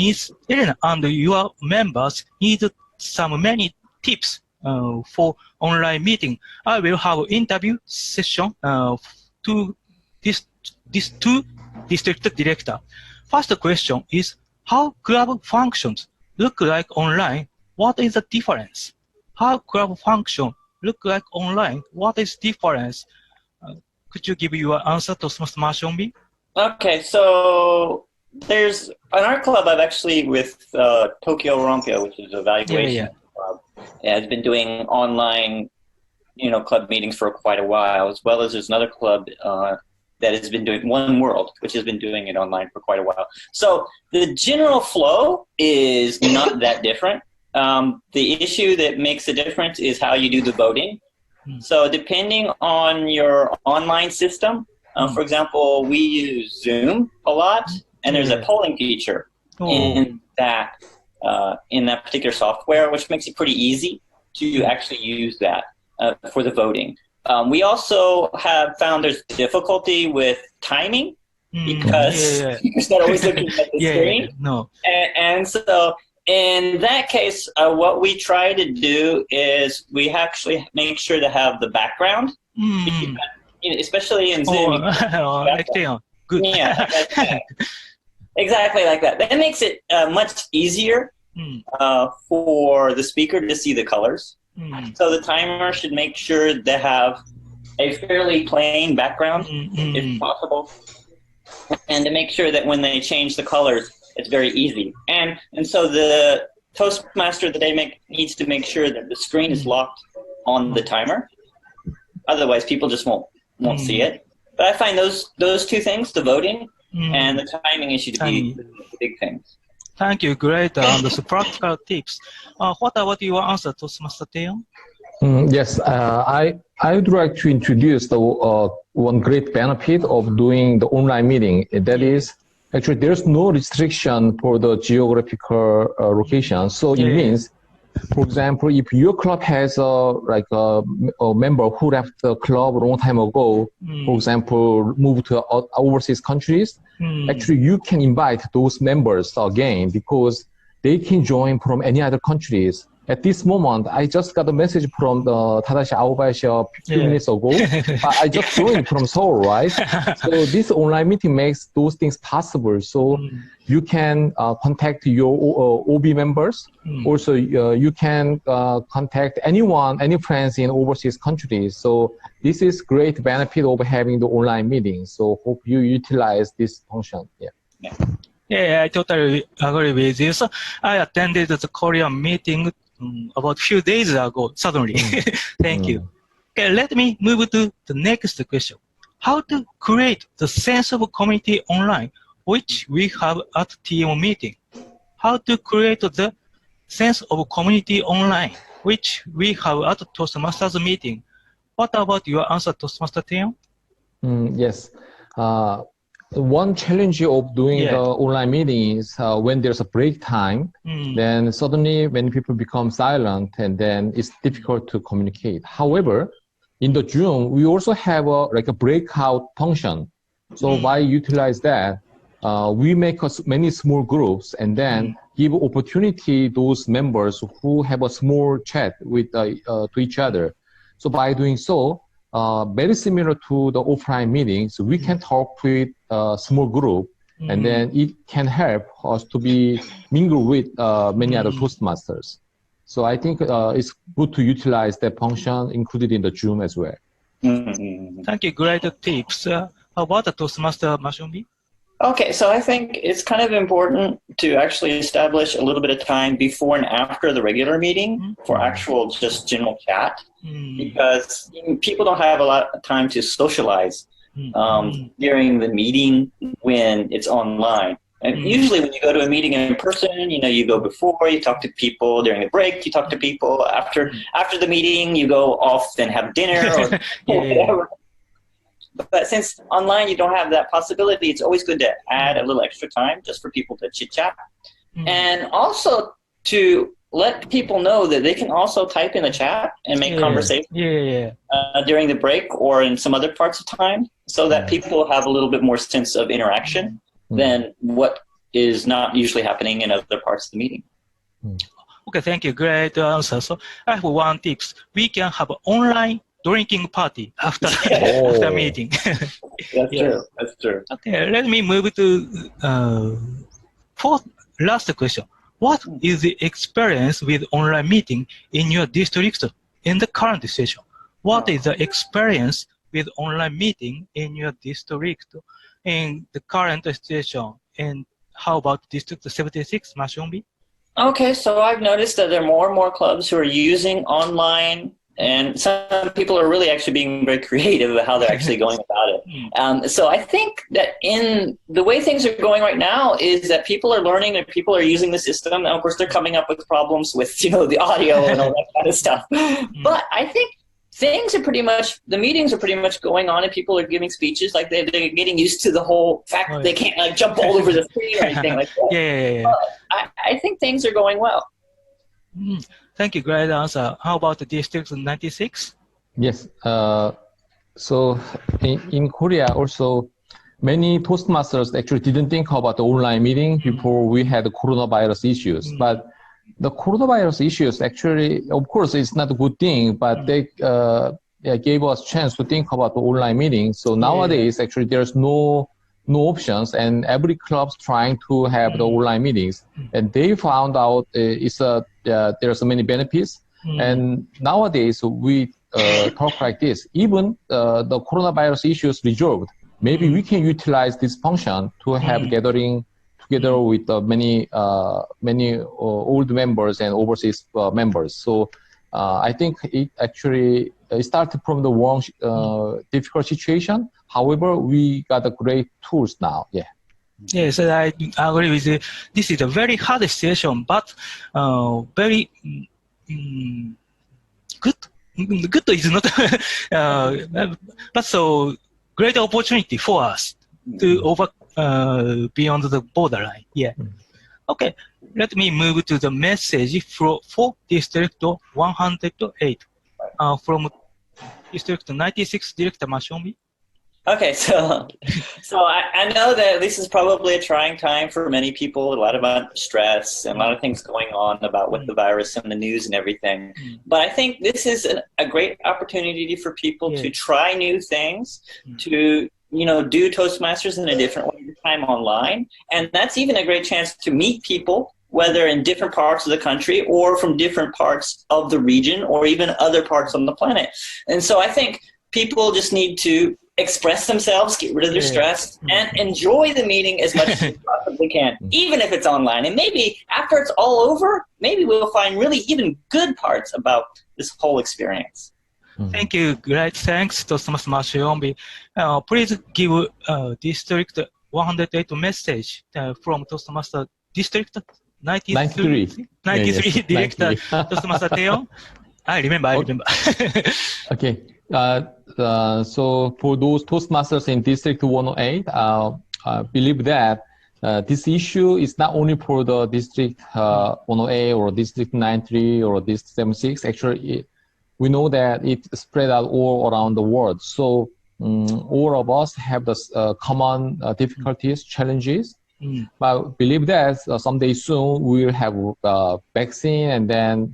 S7: and your members need many tips for online meeting. I will have interview session to this two district director. First question is how club functions look like online. What is the difference? How club function look like online? What is difference? Could you give your answer to Toastmaster Ownby?
S9: Okay, so there's on our club. I've actually with Tokyo Rompyo, which is a evaluation club, has been doing online, club meetings for quite a while. As well as there's another club that has been doing One World, which has been doing it online for quite a while. So the general flow is not that different. The issue that makes a difference is how you do the voting. So depending on your online system, for example, we use Zoom a lot, and there's a polling feature in that particular software, which makes it pretty easy to actually use that for the voting. We also have found there's difficulty with timing because you're not always looking at the screen. And so in that case, what we try to do is we actually make sure to have the background, especially in Zoom.
S7: Good.
S9: Yeah, exactly like that. That makes it much easier for the speaker to see the colors. So the timer should make sure to have a fairly plain background, if possible, and to make sure that when they change the colors, it's very easy. And so the Toastmaster that they needs to make sure that the screen is locked on the timer. Otherwise, people just won't see it. But I find those two things, the voting and the timing issue, to be the big things.
S7: Thank you. Great. Those practical tips. What about your answer, Toastmaster Taeryeon?
S8: Yes, I would like to introduce the one great benefit of doing the online meeting. That is, actually, there's no restriction for the geographical location. So it means, for example, if your club has a member who left the club a long time ago, for example, moved to overseas countries, actually you can invite those members again because they can join from any other countries. At this moment, I just got a message from the Tadashi Aobashi a few minutes ago. I just joined from Seoul, right? So this online meeting makes those things possible. So you can contact your OB members. Also, you can contact anyone, any friends in overseas countries. So this is great benefit of having the online meeting. So hope you utilize this function.
S7: Yeah, I totally agree with this. I attended the Korean meeting about a few days ago, suddenly. Thank you. Okay, let me move to the next question. How to create the sense of community online, which we have at TM meeting? How to create the sense of community online, which we have at Toastmasters meeting? What about your answer, Toastmaster Taeryeon?
S8: Yes. One challenge of doing the online meeting is when there's a break time, then suddenly when people become silent and then it's difficult to communicate. However, in the Zoom, we also have a breakout function. So why utilize that? we make many small groups and then give opportunity those members who have a small chat with to each other. So by doing so, very similar to the offline meetings, we can talk with a small group, and then it can help us to be mingle with many other Toastmasters. So I think it's good to utilize that function included in the Zoom as well.
S7: Thank you. Great tips. How about the Toastmaster Ownby?
S9: Okay, so I think it's kind of important to actually establish a little bit of time before and after the regular meeting for actual just general chat, because people don't have a lot of time to socialize during the meeting when it's online. And usually when you go to a meeting in person, you go before, you talk to people during a break, you talk to people after the meeting, you go off and have dinner or whatever. But since online you don't have that possibility, it's always good to add a little extra time just for people to chit-chat. And also to let people know that they can also type in the chat and make conversation during the break or in some other parts of time, so that people have a little bit more sense of interaction than what is not usually happening in other parts of the meeting.
S7: Okay, thank you. Great answer. So I have one tips. We can have an online drinking party after after meeting.
S9: That's true. That's true.
S7: Okay, let me move to last question. What is the experience with online meeting in your district in the current situation? What is the experience with online meeting in your district in the current situation? And how about District 76, Ownby?
S9: Okay, so I've noticed that there are more and more clubs who are using online, and some people are really actually being very creative about how they're actually going about it. So I think that in the way things are going right now is that people are learning and people are using the system. And of course, they're coming up with problems with, the audio and all that kind of stuff. But I think the meetings are pretty much going on and people are giving speeches, like they're getting used to the whole fact that they can't jump all over the screen or anything like that. But I think things are going well.
S7: Thank you, great answer. How about the District 96?
S8: Yes, so in Korea also, many Toastmasters actually didn't think about the online meeting before we had the coronavirus issues. But the coronavirus issues actually, of course, it's not a good thing, but they gave us a chance to think about the online meeting. So nowadays, actually, there's no options, and every club's trying to have the online meetings. And they found out there's many benefits. And nowadays, we talk like this. Even the coronavirus issues resolved, maybe we can utilize this function to have gathering together with many old members and overseas members. So I think it actually started from the wrong difficult situation. However, we got a great tools now.
S7: Yes, I agree with you. This is a very hard situation, but very good. Good is not, but so great opportunity for us to beyond the borderline. Okay, let me move to the message for District 108 from District 96, Director Ownby.
S9: Okay, so I know that this is probably a trying time for many people, a lot of stress and a lot of things going on about with the virus and the news and everything. But I think this is a great opportunity for people to try new things, to do Toastmasters in a different way this time online. And that's even a great chance to meet people, whether in different parts of the country or from different parts of the region or even other parts on the planet. And so I think people just need to express themselves, get rid of their stress, and enjoy the meeting as much as they possibly can, even if it's online. And maybe after it's all over, maybe we'll find really even good parts about this whole experience.
S7: Thank you. Great. Thanks, Toastmaster Ownby. Please give District 108 message from Toastmaster District 93 Director Toastmaster Taeryeon. I remember.
S8: Okay. So for those Toastmasters in District 108, I believe that this issue is not only for the District 108 or District 93 or District 76. Actually, we know that it spread out all around the world. So all of us have the common difficulties, challenges. But believe that someday soon we will have a vaccine, and then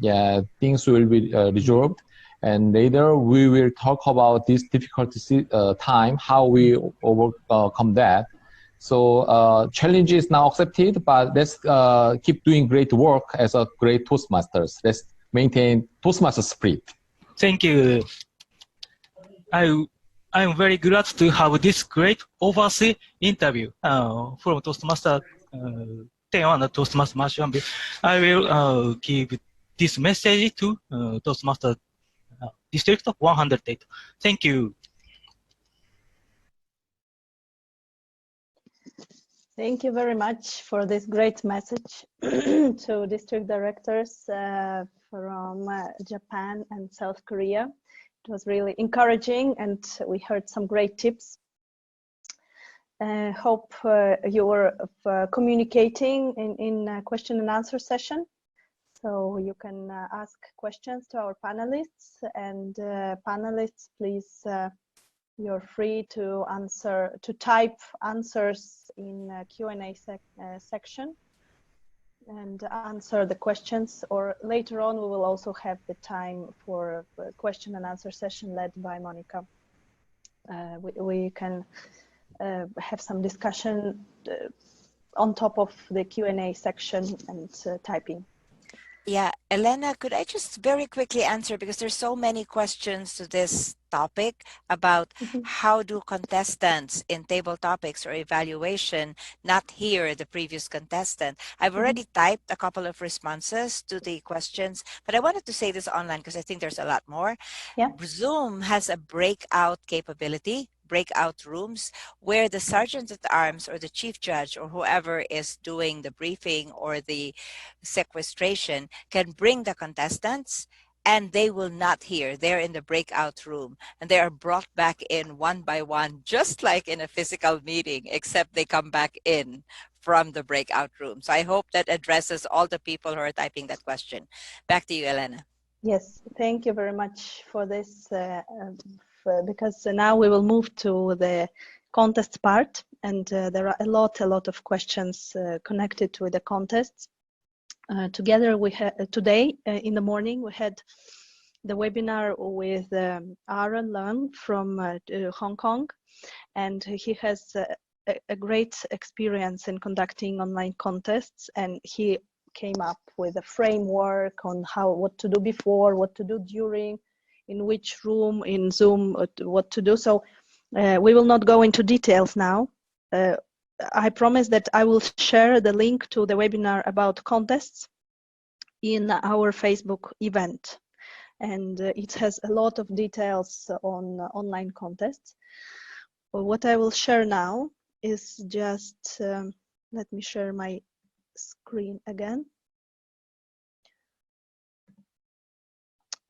S8: things will be resolved. And later we will talk about this difficult time, how we overcome that. So challenge is now accepted, but let's keep doing great work as a great Toastmasters. Let's maintain Toastmasters spirit.
S7: Thank you. I'm very glad to have this great overseas interview from Toastmaster Taeryeon and Toastmaster Manoj. I will give this message to Toastmaster District 108. Thank you.
S1: Thank you very much for this great message to district directors from Japan and South Korea. It was really encouraging, and we heard some great tips. Hope you're communicating in question and answer session. So you can ask questions to our panelists, and panelists, please, you're free to type answers in Q&A section and answer the questions, or later on we will also have the time for a question and answer session led by Monica. We can have some discussion on top of the Q&A section and typing.
S5: Yeah, Elena, could I just very quickly answer, because there's so many questions to this topic about how do contestants in table topics or evaluation not hear the previous contestant. I've already typed a couple of responses to the questions, but I wanted to say this online because I think there's a lot more.
S1: Yeah.
S5: Zoom has a breakout capability, breakout rooms, where the sergeant at arms or the chief judge or whoever is doing the briefing or the sequestration can bring the contestants, and they will not hear. They're in the breakout room, and they are brought back in one by one, just like in a physical meeting, except they come back in from the breakout room. So I hope that addresses all the people who are typing that question. Back to you, Elena.
S1: Yes, thank you very much for this, because now we will move to the contest part, and there are a lot of questions connected to the contests. Together we had today in the morning we had the webinar with Aaron Leung from Hong Kong, and he has a great experience in conducting online contests, and he came up with a framework on what to do before, what to do during, in which room in Zoom, what to do. So we will not go into details now. I promise that I will share the link to the webinar about contests in our Facebook event, and it has a lot of details on online contests. But what I will share now is just, let me share my screen again.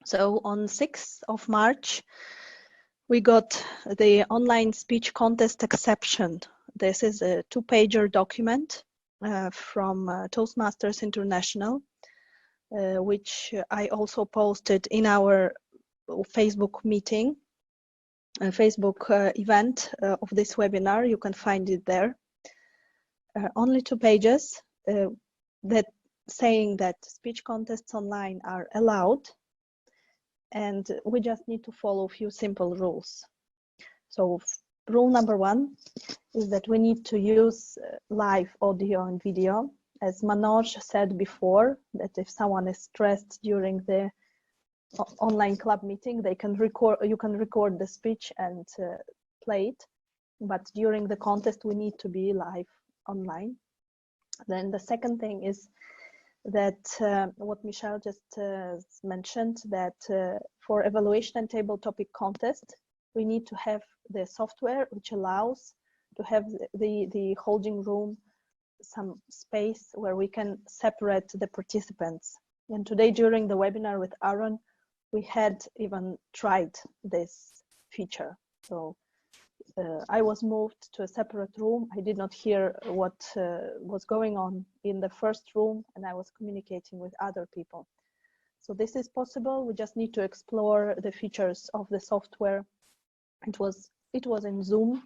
S1: So on 6th of March, we got the online speech contest exception. This is a 2-pager document from Toastmasters International, which I also posted in our Facebook meeting, Facebook event of this webinar. You can find it there. Only 2 pages that saying that speech contests online are allowed, and we just need to follow a few simple rules. So rule number 1 is that we need to use live audio and video. As Manoj said before, that if someone is stressed during the online club meeting, they can record. You can record the speech and play it, but during the contest we need to be live online. Then the second thing is that what Michelle just mentioned, that for evaluation and table topic contest, we need to have the software which allows to have the holding room, some space where we can separate the participants. And today during the webinar with Aaron, we had even tried this feature. So I was moved to a separate room. I did not hear what was going on in the first room, and I was communicating with other people. So this is possible. We just need to explore the features of the software. It was it was in Zoom,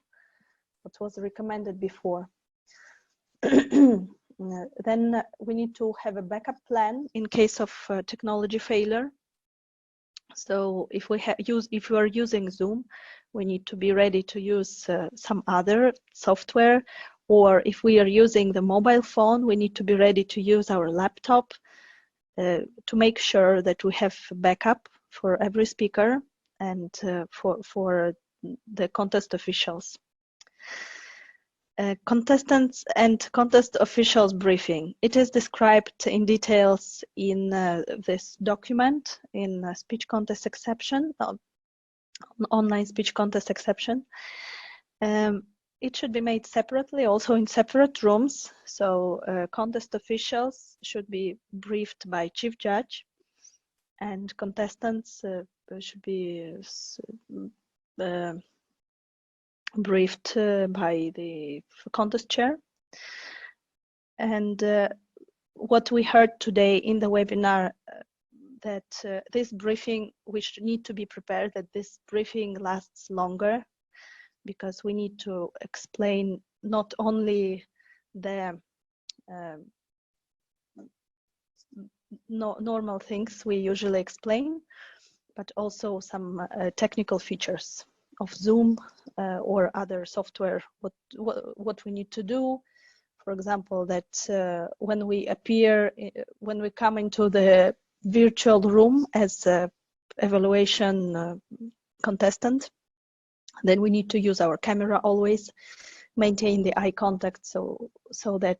S1: what was recommended before. Then we need to have a backup plan in case of technology failure. So if we are using Zoom, we need to be ready to use some other software, or if we are using the mobile phone, we need to be ready to use our laptop to make sure that we have backup for every speaker and for the contest officials. Contestants and contest officials briefing. It is described in details in this document in speech contest exception, online speech contest exception. It should be made separately, also in separate rooms. So contest officials should be briefed by chief judge, and contestants should be briefed by the contest chair. And what we heard today in the webinar, that this briefing, we need to be prepared that this briefing lasts longer, because we need to explain not only the normal things we usually explain, but also some technical features of Zoom or other software, what we need to do. For example, that when we appear, when we come into the virtual room as a evaluation contestant, then we need to use our camera always, maintain the eye contact so that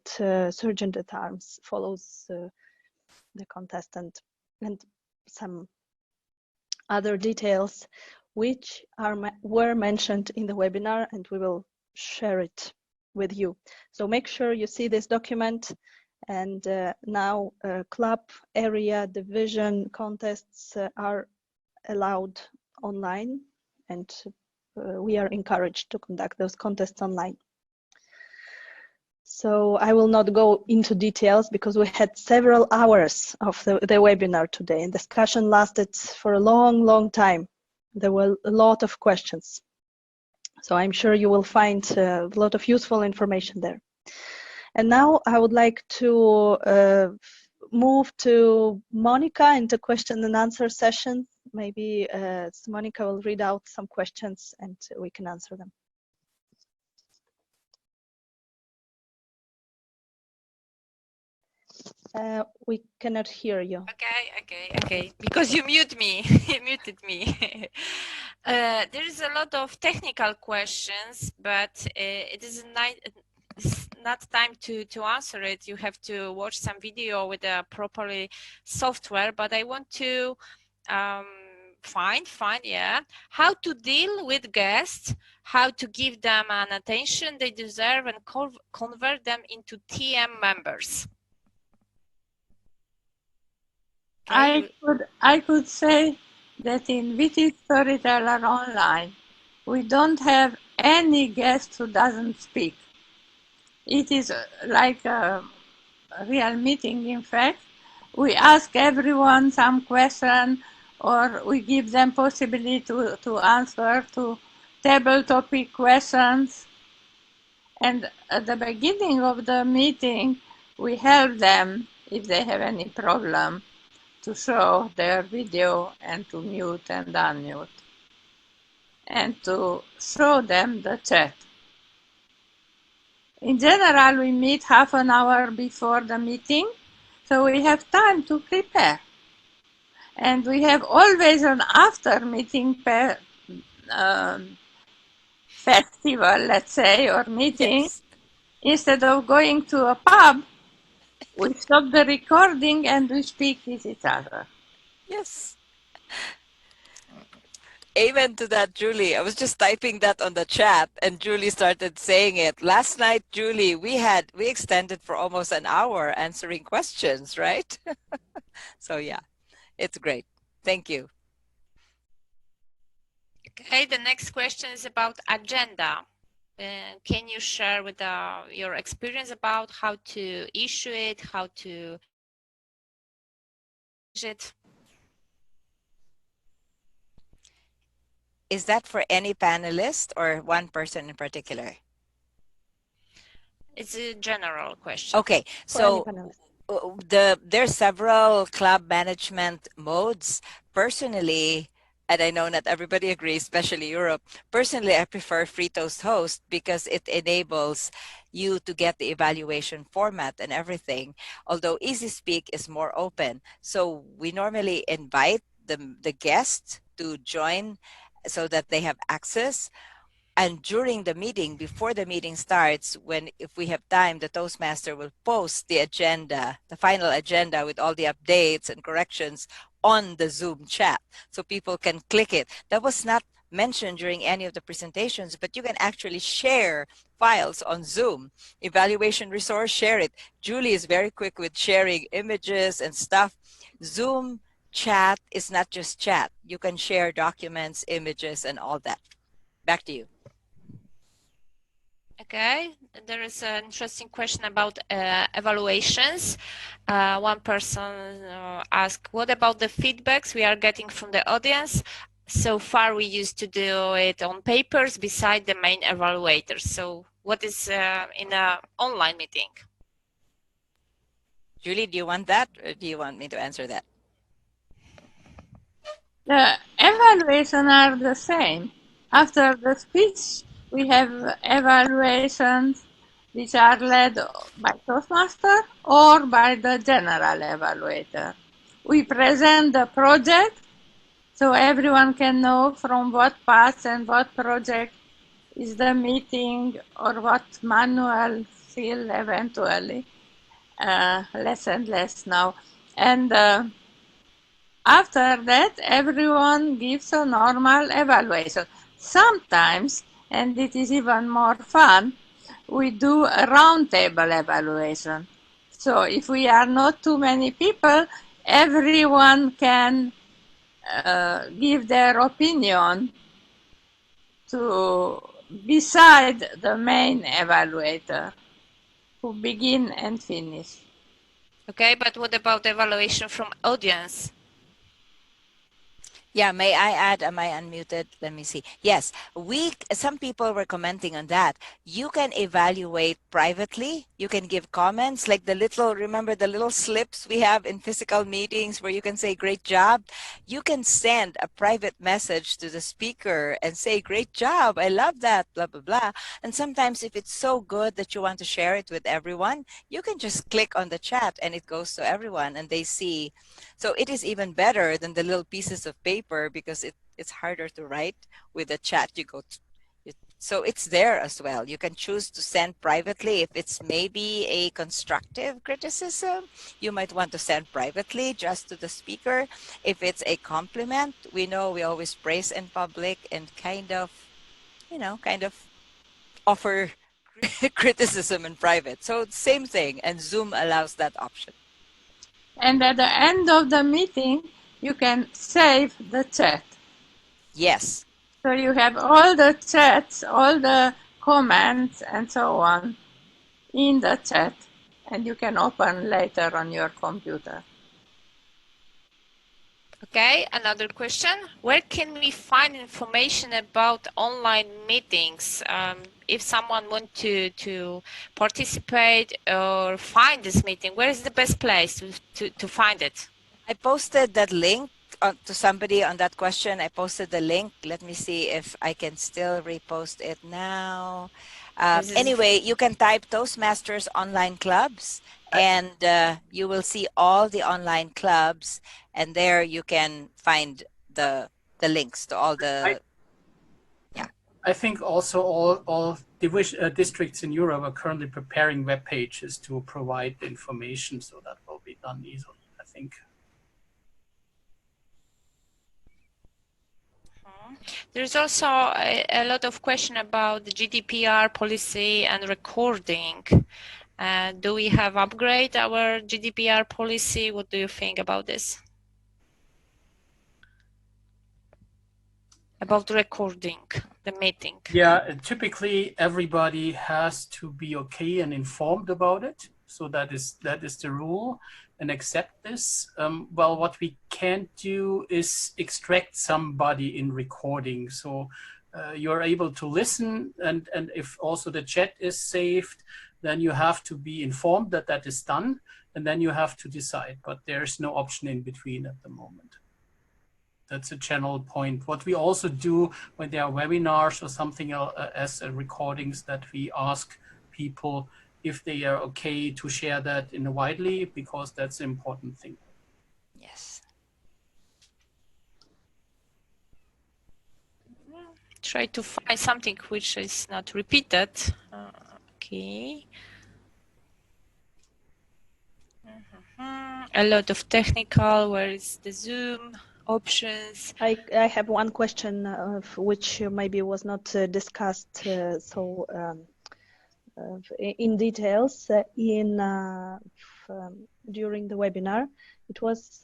S1: sergeant at arms follows the contestant, and some other details which were mentioned in the webinar, and we will share it with you. So make sure you see this document. And now club, area, division contests are allowed online, and we are encouraged to conduct those contests online. So I will not go into details because we had several hours of the webinar today, and discussion lasted for a long time. There were a lot of questions. So I'm sure you will find a lot of useful information there. And now I would like to move to Monica and the question and answer session. Maybe Monica will read out some questions and we can answer them. We cannot hear you.
S6: Okay. Because you mute me, you muted me. There is a lot of technical questions, but it is not time to answer it. You have to watch some video with a properly software. But I want to find how to deal with guests, how to give them an attention they deserve, and convert them into TM members.
S4: I could say that in VT Storyteller Online, we don't have any guest who doesn't speak. It is like a real meeting, in fact. We ask everyone some question, or we give them possibility to answer to table topic questions. And at the beginning of the meeting, we help them if they have any problem to show their video and to mute and unmute, and to show them the chat. In general, we meet half an hour before the meeting, so we have time to prepare. And we have always an after meeting festival, let's say, or meeting.
S6: Yes.
S4: Instead of going to a pub, we stop the recording and we speak with each other.
S5: Yes. Amen to that, Julie. I was just typing that on the chat and Julie started saying it. Last night, Julie, we extended for almost an hour answering questions, right? So yeah, it's great. Thank you.
S6: Okay, the next question is about agenda. Can you share with your experience about how to issue it, how to use it?
S5: Is that for any panelist or one person in particular?
S6: It's a general question.
S5: Okay, so there's several club management modes. Personally, and I know not everybody agrees, especially Europe, personally I prefer Free Toast Host because it enables you to get the evaluation format and everything, although Easy Speak is more open. So we normally invite the guests to join so that they have access. And during the meeting, before the meeting starts, if we have time, the Toastmaster will post the agenda, the final agenda with all the updates and corrections on the Zoom chat, so people can click it. That was not mentioned during any of the presentations, but you can actually share files on Zoom. Evaluation resource, share it. Julie is very quick with sharing images and stuff. Zoom chat is not just chat. You can share documents, images, and all that. Back to you.
S6: Okay, there is an interesting question about evaluations. One person asked, what about the feedbacks we are getting from the audience? So far, we used to do it on papers beside the main evaluators. So what is in an online meeting?
S5: Julie, do you want that, or do you want me to answer that?
S4: The evaluations are the same. After the speech, we have evaluations which are led by Toastmaster or by the general evaluator. We present the project so everyone can know from what path and what project is the meeting or what manual field eventually, less and less now. And after that, everyone gives a normal evaluation. Sometimes, and it is even more fun, we do a roundtable evaluation. So if we are not too many people, everyone can give their opinion to beside the main evaluator who begin and finish.
S6: Okay, but what about the evaluation from audience?
S5: Yeah, may I add, am I unmuted? Let me see. Yes, some people were commenting on that. You can evaluate privately. You can give comments like remember the little slips we have in physical meetings where you can say, great job. You can send a private message to the speaker and say, great job, I love that, blah, blah, blah. And sometimes if it's so good that you want to share it with everyone, you can just click on the chat and it goes to everyone and they see. So it is even better than the little pieces of paper because it's harder to write with the chat. So it's there as well. You can choose to send privately. If it's maybe a constructive criticism, you might want to send privately just to the speaker. If it's a compliment, we know we always praise in public and kind of offer criticism in private. So same thing, and Zoom allows that option.
S4: And at the end of the meeting, you can save the chat.
S5: Yes.
S4: So you have all the chats, all the comments and so on in the chat, and you can open later on your computer.
S6: Okay, another question. Where can we find information about online meetings? If someone wants to participate or find this meeting, where is the best place to find it?
S5: I posted that link to somebody on that question. I posted the link. Let me see if I can still repost it now. Anyway, you can type Toastmasters online clubs and you will see all the online clubs, and there you can find the links to all the
S3: I think also all districts in Europe are currently preparing web pages to provide the information, so that will be done easily, I think.
S6: There's also a lot of question about the GDPR policy and recording. Do we have upgrade our GDPR policy? What do you think about this? About recording the meeting?
S3: Yeah, typically everybody has to be okay and informed about it. So that is the rule. and accept this. Well, what we can't do is extract somebody in recording. So you're able to listen, and if also the chat is saved, then you have to be informed that that is done, and then you have to decide. But there's no option in between at the moment. That's a general point. What we also do when there are webinars or something as recordings, that we ask people if they are okay to share that in a widely, because that's an important thing.
S5: Yes.
S6: Try to find something which is not repeated. Okay. A lot of technical, where is the Zoom options?
S1: I have one question which maybe was not discussed in details during the webinar. It was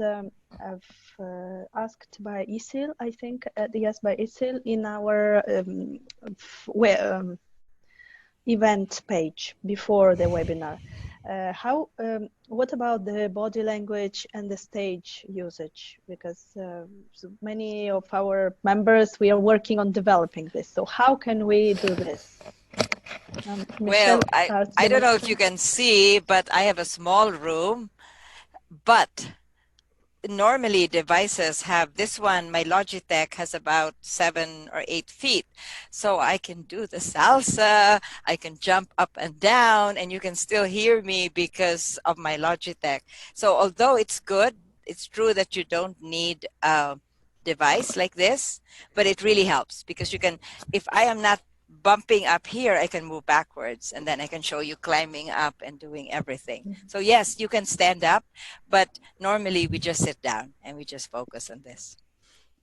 S1: asked by Isil, I think, yes, by Isil in our event page before the webinar. What about the body language and the stage usage? Because so many of our members, we are working on developing this. So how can we do this?
S5: Well, I don't know if you can see, but I have a small room, but normally devices have this one. My Logitech has about 7 or 8 feet, so I can do the salsa, I can jump up and down, and you can still hear me because of my Logitech. So although it's good, it's true that you don't need a device like this, but it really helps, because you can, if I am not bumping up here, I can move backwards, and then I can show you climbing up and doing everything. So yes, you can stand up, but normally we just sit down and we just focus on this.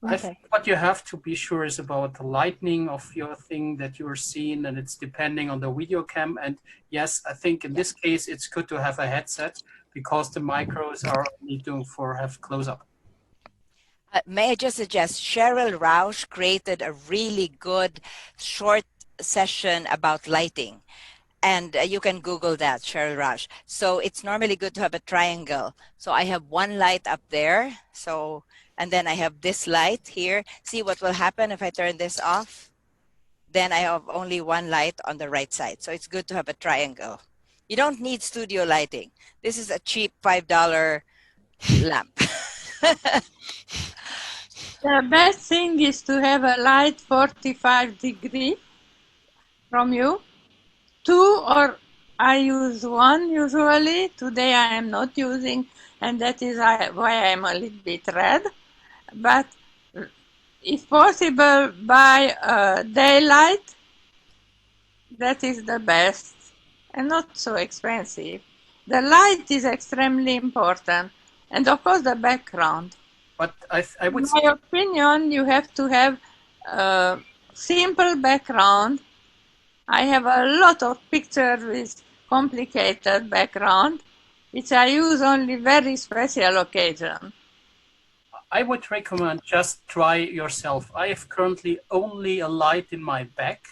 S3: Okay. I think what you have to be sure is about the lighting of your thing that you're seeing, and it's depending on the video cam. And yes, I think in this case, it's good to have a headset, because the micros are only doing for have close-up.
S5: May I just suggest, Cheryl Rausch created a really good short session about lighting, and you can Google that, Cheryl Rausch. So it's normally good to have a triangle. So I have one light up there, so, and then I have this light here. See what will happen if I turn this off? Then I have only one light on the right side. So it's good to have a triangle. You don't need studio lighting. This is a cheap $5 lamp.
S4: The best thing is to have a light 45 degrees from you. 2, or I use 1 usually. Today I am not using, and that is why I am a little bit red. But if possible, by daylight, that is the best and not so expensive. The light is extremely important, and of course the background.
S3: But I would
S4: say, in my opinion, you have to have a simple background. I have a lot of pictures with complicated background, which I use only very special occasion.
S3: I would recommend just try yourself. I have currently only a light in my back,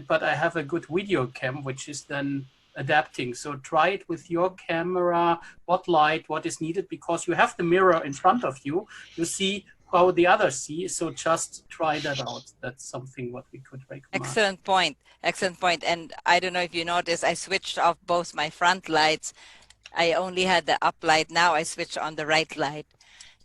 S3: but I have a good video cam, which is then adapting. So try it with your camera, what light, what is needed, because you have the mirror in front of you. You see how the others see. So just try that out. That's something what we could recommend.
S5: Excellent point. Excellent point. And I don't know if you noticed, I switched off both my front lights. I only had the up light. Now I switch on the right light.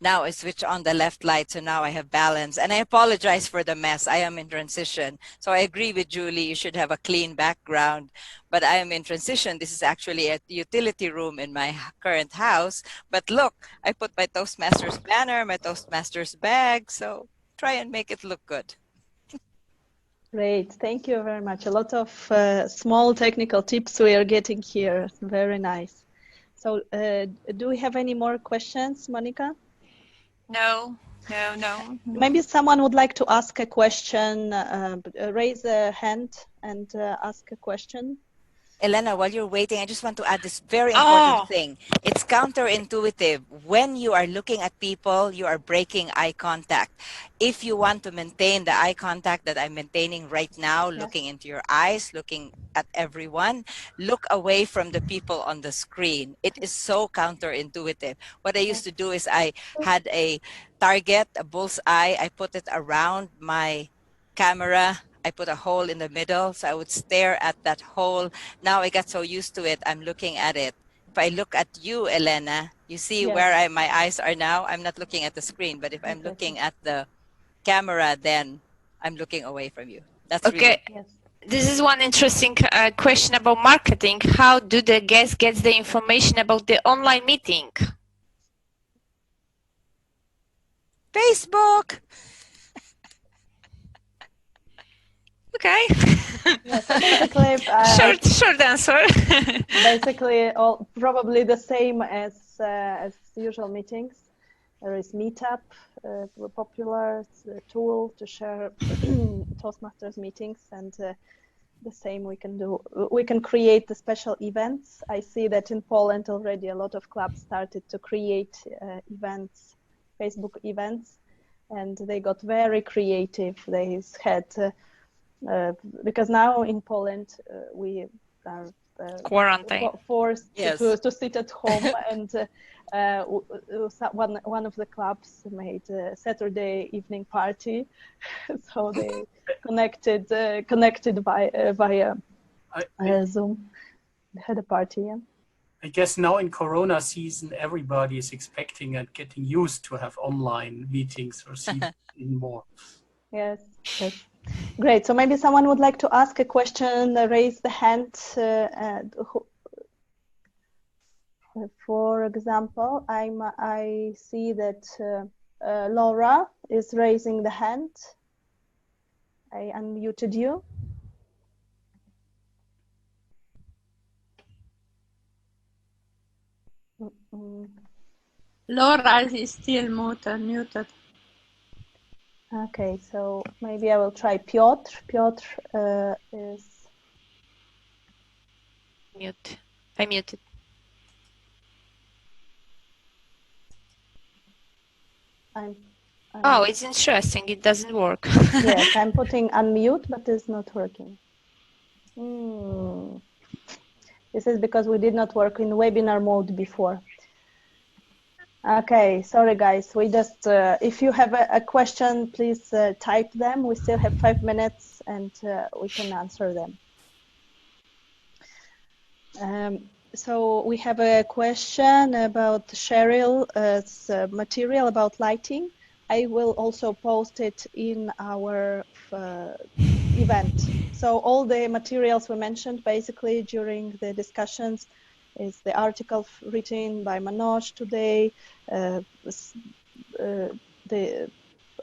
S5: Now I switch on the left light, so now I have balance. And I apologize for the mess. I am in transition. So I agree with Julie, you should have a clean background. But I am in transition. This is actually a utility room in my current house. But look, I put my Toastmasters banner, my Toastmasters bag. So try and make it look good.
S1: Great. Thank you very much. A lot of small technical tips we are getting here. Very nice. So do we have any more questions, Monica?
S6: No.
S1: Maybe someone would like to ask a question, raise a hand and ask a question.
S5: Elena, while you're waiting, I just want to add this very important thing. It's counterintuitive. When you are looking at people, you are breaking eye contact. If you want to maintain the eye contact that I'm maintaining right now, looking into your eyes, looking at everyone, look away from the people on the screen. It is so counterintuitive. What I used to do is I had a target, a bullseye. I put it around my camera. I put a hole in the middle, so I would stare at that hole. Now I got so used to it, I'm looking at it. If I look at you, Elena, you see where my eyes are now? I'm not looking at the screen, but if I'm looking at the camera, then I'm looking away from you. That's
S6: okay.
S5: Really...
S6: This is one interesting question about marketing. How do the guests get the information about the online meeting?
S5: Facebook.
S6: Okay.
S1: Yes, basically,
S6: short answer.
S1: Basically, probably the same as usual meetings. There is Meetup, a popular tool to share Toastmasters meetings, and the same we can do. We can create the special events. I see that in Poland already a lot of clubs started to create events, Facebook events, and they got very creative. They had because now in Poland we are
S6: quarantined,
S1: forced to sit at home, and one of the clubs made a Saturday evening party, so they connected via Zoom. They had a party. Yeah.
S3: I guess now in Corona season, everybody is expecting and getting used to have online meetings or see more.
S1: Yes. Yes. Great. So maybe someone would like to ask a question. Raise the hand. For example, I see that Laura is raising the hand. I unmuted you.
S4: Laura is still muted.
S1: Okay, so maybe I will try Piotr. Piotr is
S6: mute. I muted. Oh, it's interesting. It doesn't work.
S1: Yes, I'm putting unmute, but it's not working. This is because we did not work in webinar mode before. Okay, sorry guys. We just, if you have a question, please type them. We still have 5 minutes and we can answer them. So we have a question about Cheryl's material about lighting. I will also post it in our event. So all the materials we mentioned basically during the discussions is the article written by Manoj today, the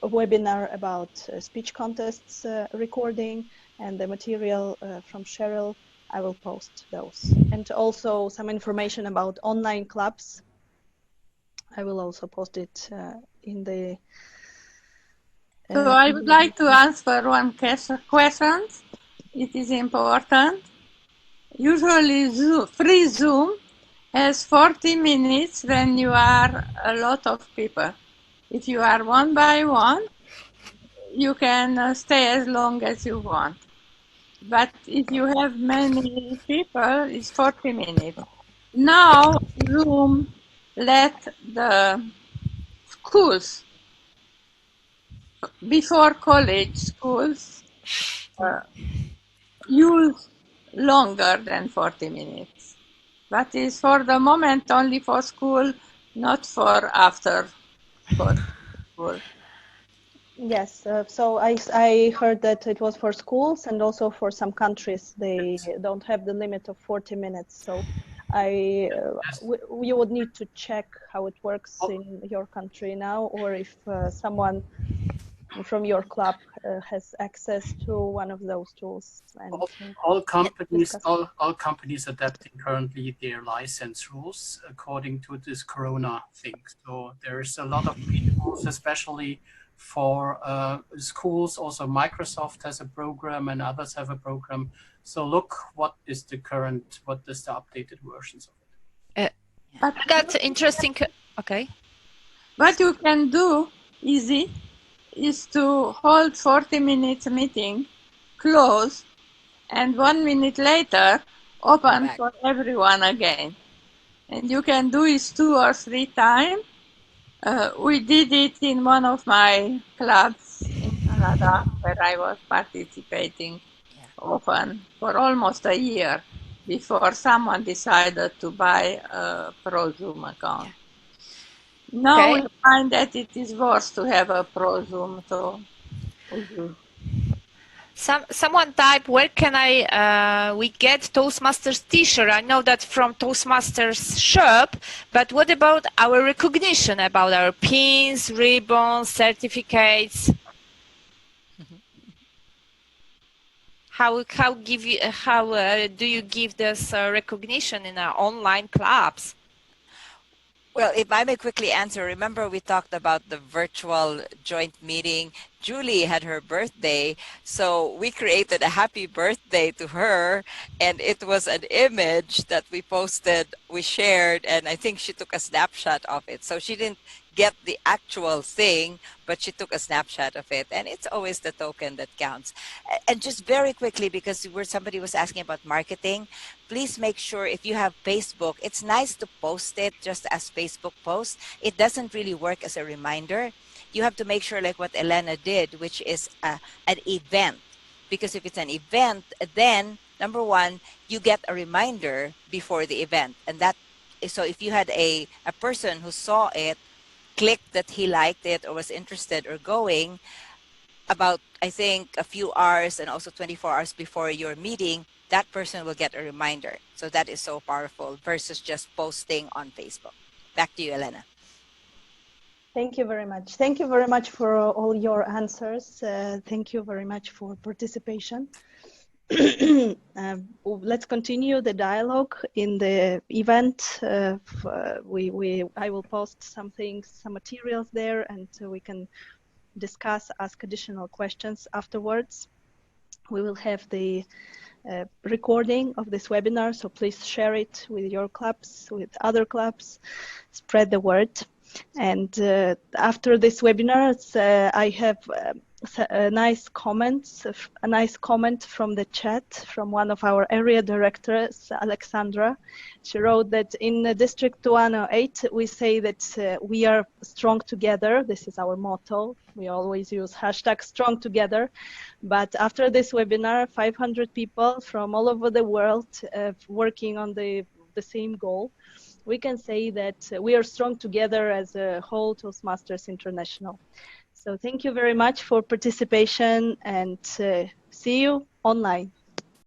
S1: webinar about speech contests recording, and the material from Cheryl. I will post those. And also some information about online clubs. I will also post it in the...
S4: So I would like to answer one question. It is important. Usually free Zoom has 40 minutes when you are a lot of people. If you are one by one, you can stay as long as you want. But if you have many people, it's 40 minutes. Now Zoom let the schools, before college schools, use longer than 40 minutes. That is for the moment only for school, not for after school.
S1: Yes, so I heard that it was for schools and also for some countries. They don't have the limit of 40 minutes. So you would need to check how it works in your country now, or if someone from your club has access to one of those tools. And
S3: all companies adapting currently their license rules according to this Corona thing. So there's a lot of rules, especially for schools. Also, Microsoft has a program and others have a program. So look, what is the updated versions of it?
S6: That's interesting. Okay.
S4: What you can do, easy, is to hold 40 minutes meeting, close, and 1 minute later, open for everyone again. And you can do it 2 or 3 times. We did it in one of my clubs in Canada where I was participating often for almost a year before someone decided to buy a Pro Zoom account. Now we find that it is worth to have a Pro Zoom, so we do.
S6: Someone type, where can we get Toastmasters t-shirt? I know that from Toastmasters shop, but what about our recognition, about our pins, ribbons, certificates? How do you give this recognition in our online clubs?
S5: Well, if I may quickly answer, remember we talked about the virtual joint meeting. Julie had her birthday, so we created a happy birthday to her, and it was an image that we posted, we shared, and I think she took a snapshot of it. So she didn't get the actual thing, but she took a snapshot of it, and it's always the token that counts. And just very quickly, because somebody was asking about marketing, please make sure if you have Facebook, it's nice to post it just as Facebook posts. It doesn't really work as a reminder. You have to make sure, like what Elena did, which is an event. Because if it's an event, then number one, you get a reminder before the event. And that, so if you had a person who saw it, clicked that he liked it or was interested or going, about, I think, a few hours and also 24 hours before your meeting, that person will get a reminder. So that is so powerful versus just posting on Facebook. Back to you, Elena.
S1: Thank you very much. Thank you very much for all your answers. Thank you very much for participation. Let's continue the dialogue in the event. I will post some materials there, and we can discuss, ask additional questions afterwards. We will have the recording of this webinar, so please share it with your clubs, with other clubs, spread the word. And after this webinar, I have a nice comment from the chat from one of our area directors, Alexandra. She wrote that in District 108, we say that we are strong together. This is our motto. We always use hashtag strong together. But after this webinar, 500 people from all over the world working on the same goal. We can say that we are strong together as a whole Toastmasters International. So thank you very much for participation, and see you online.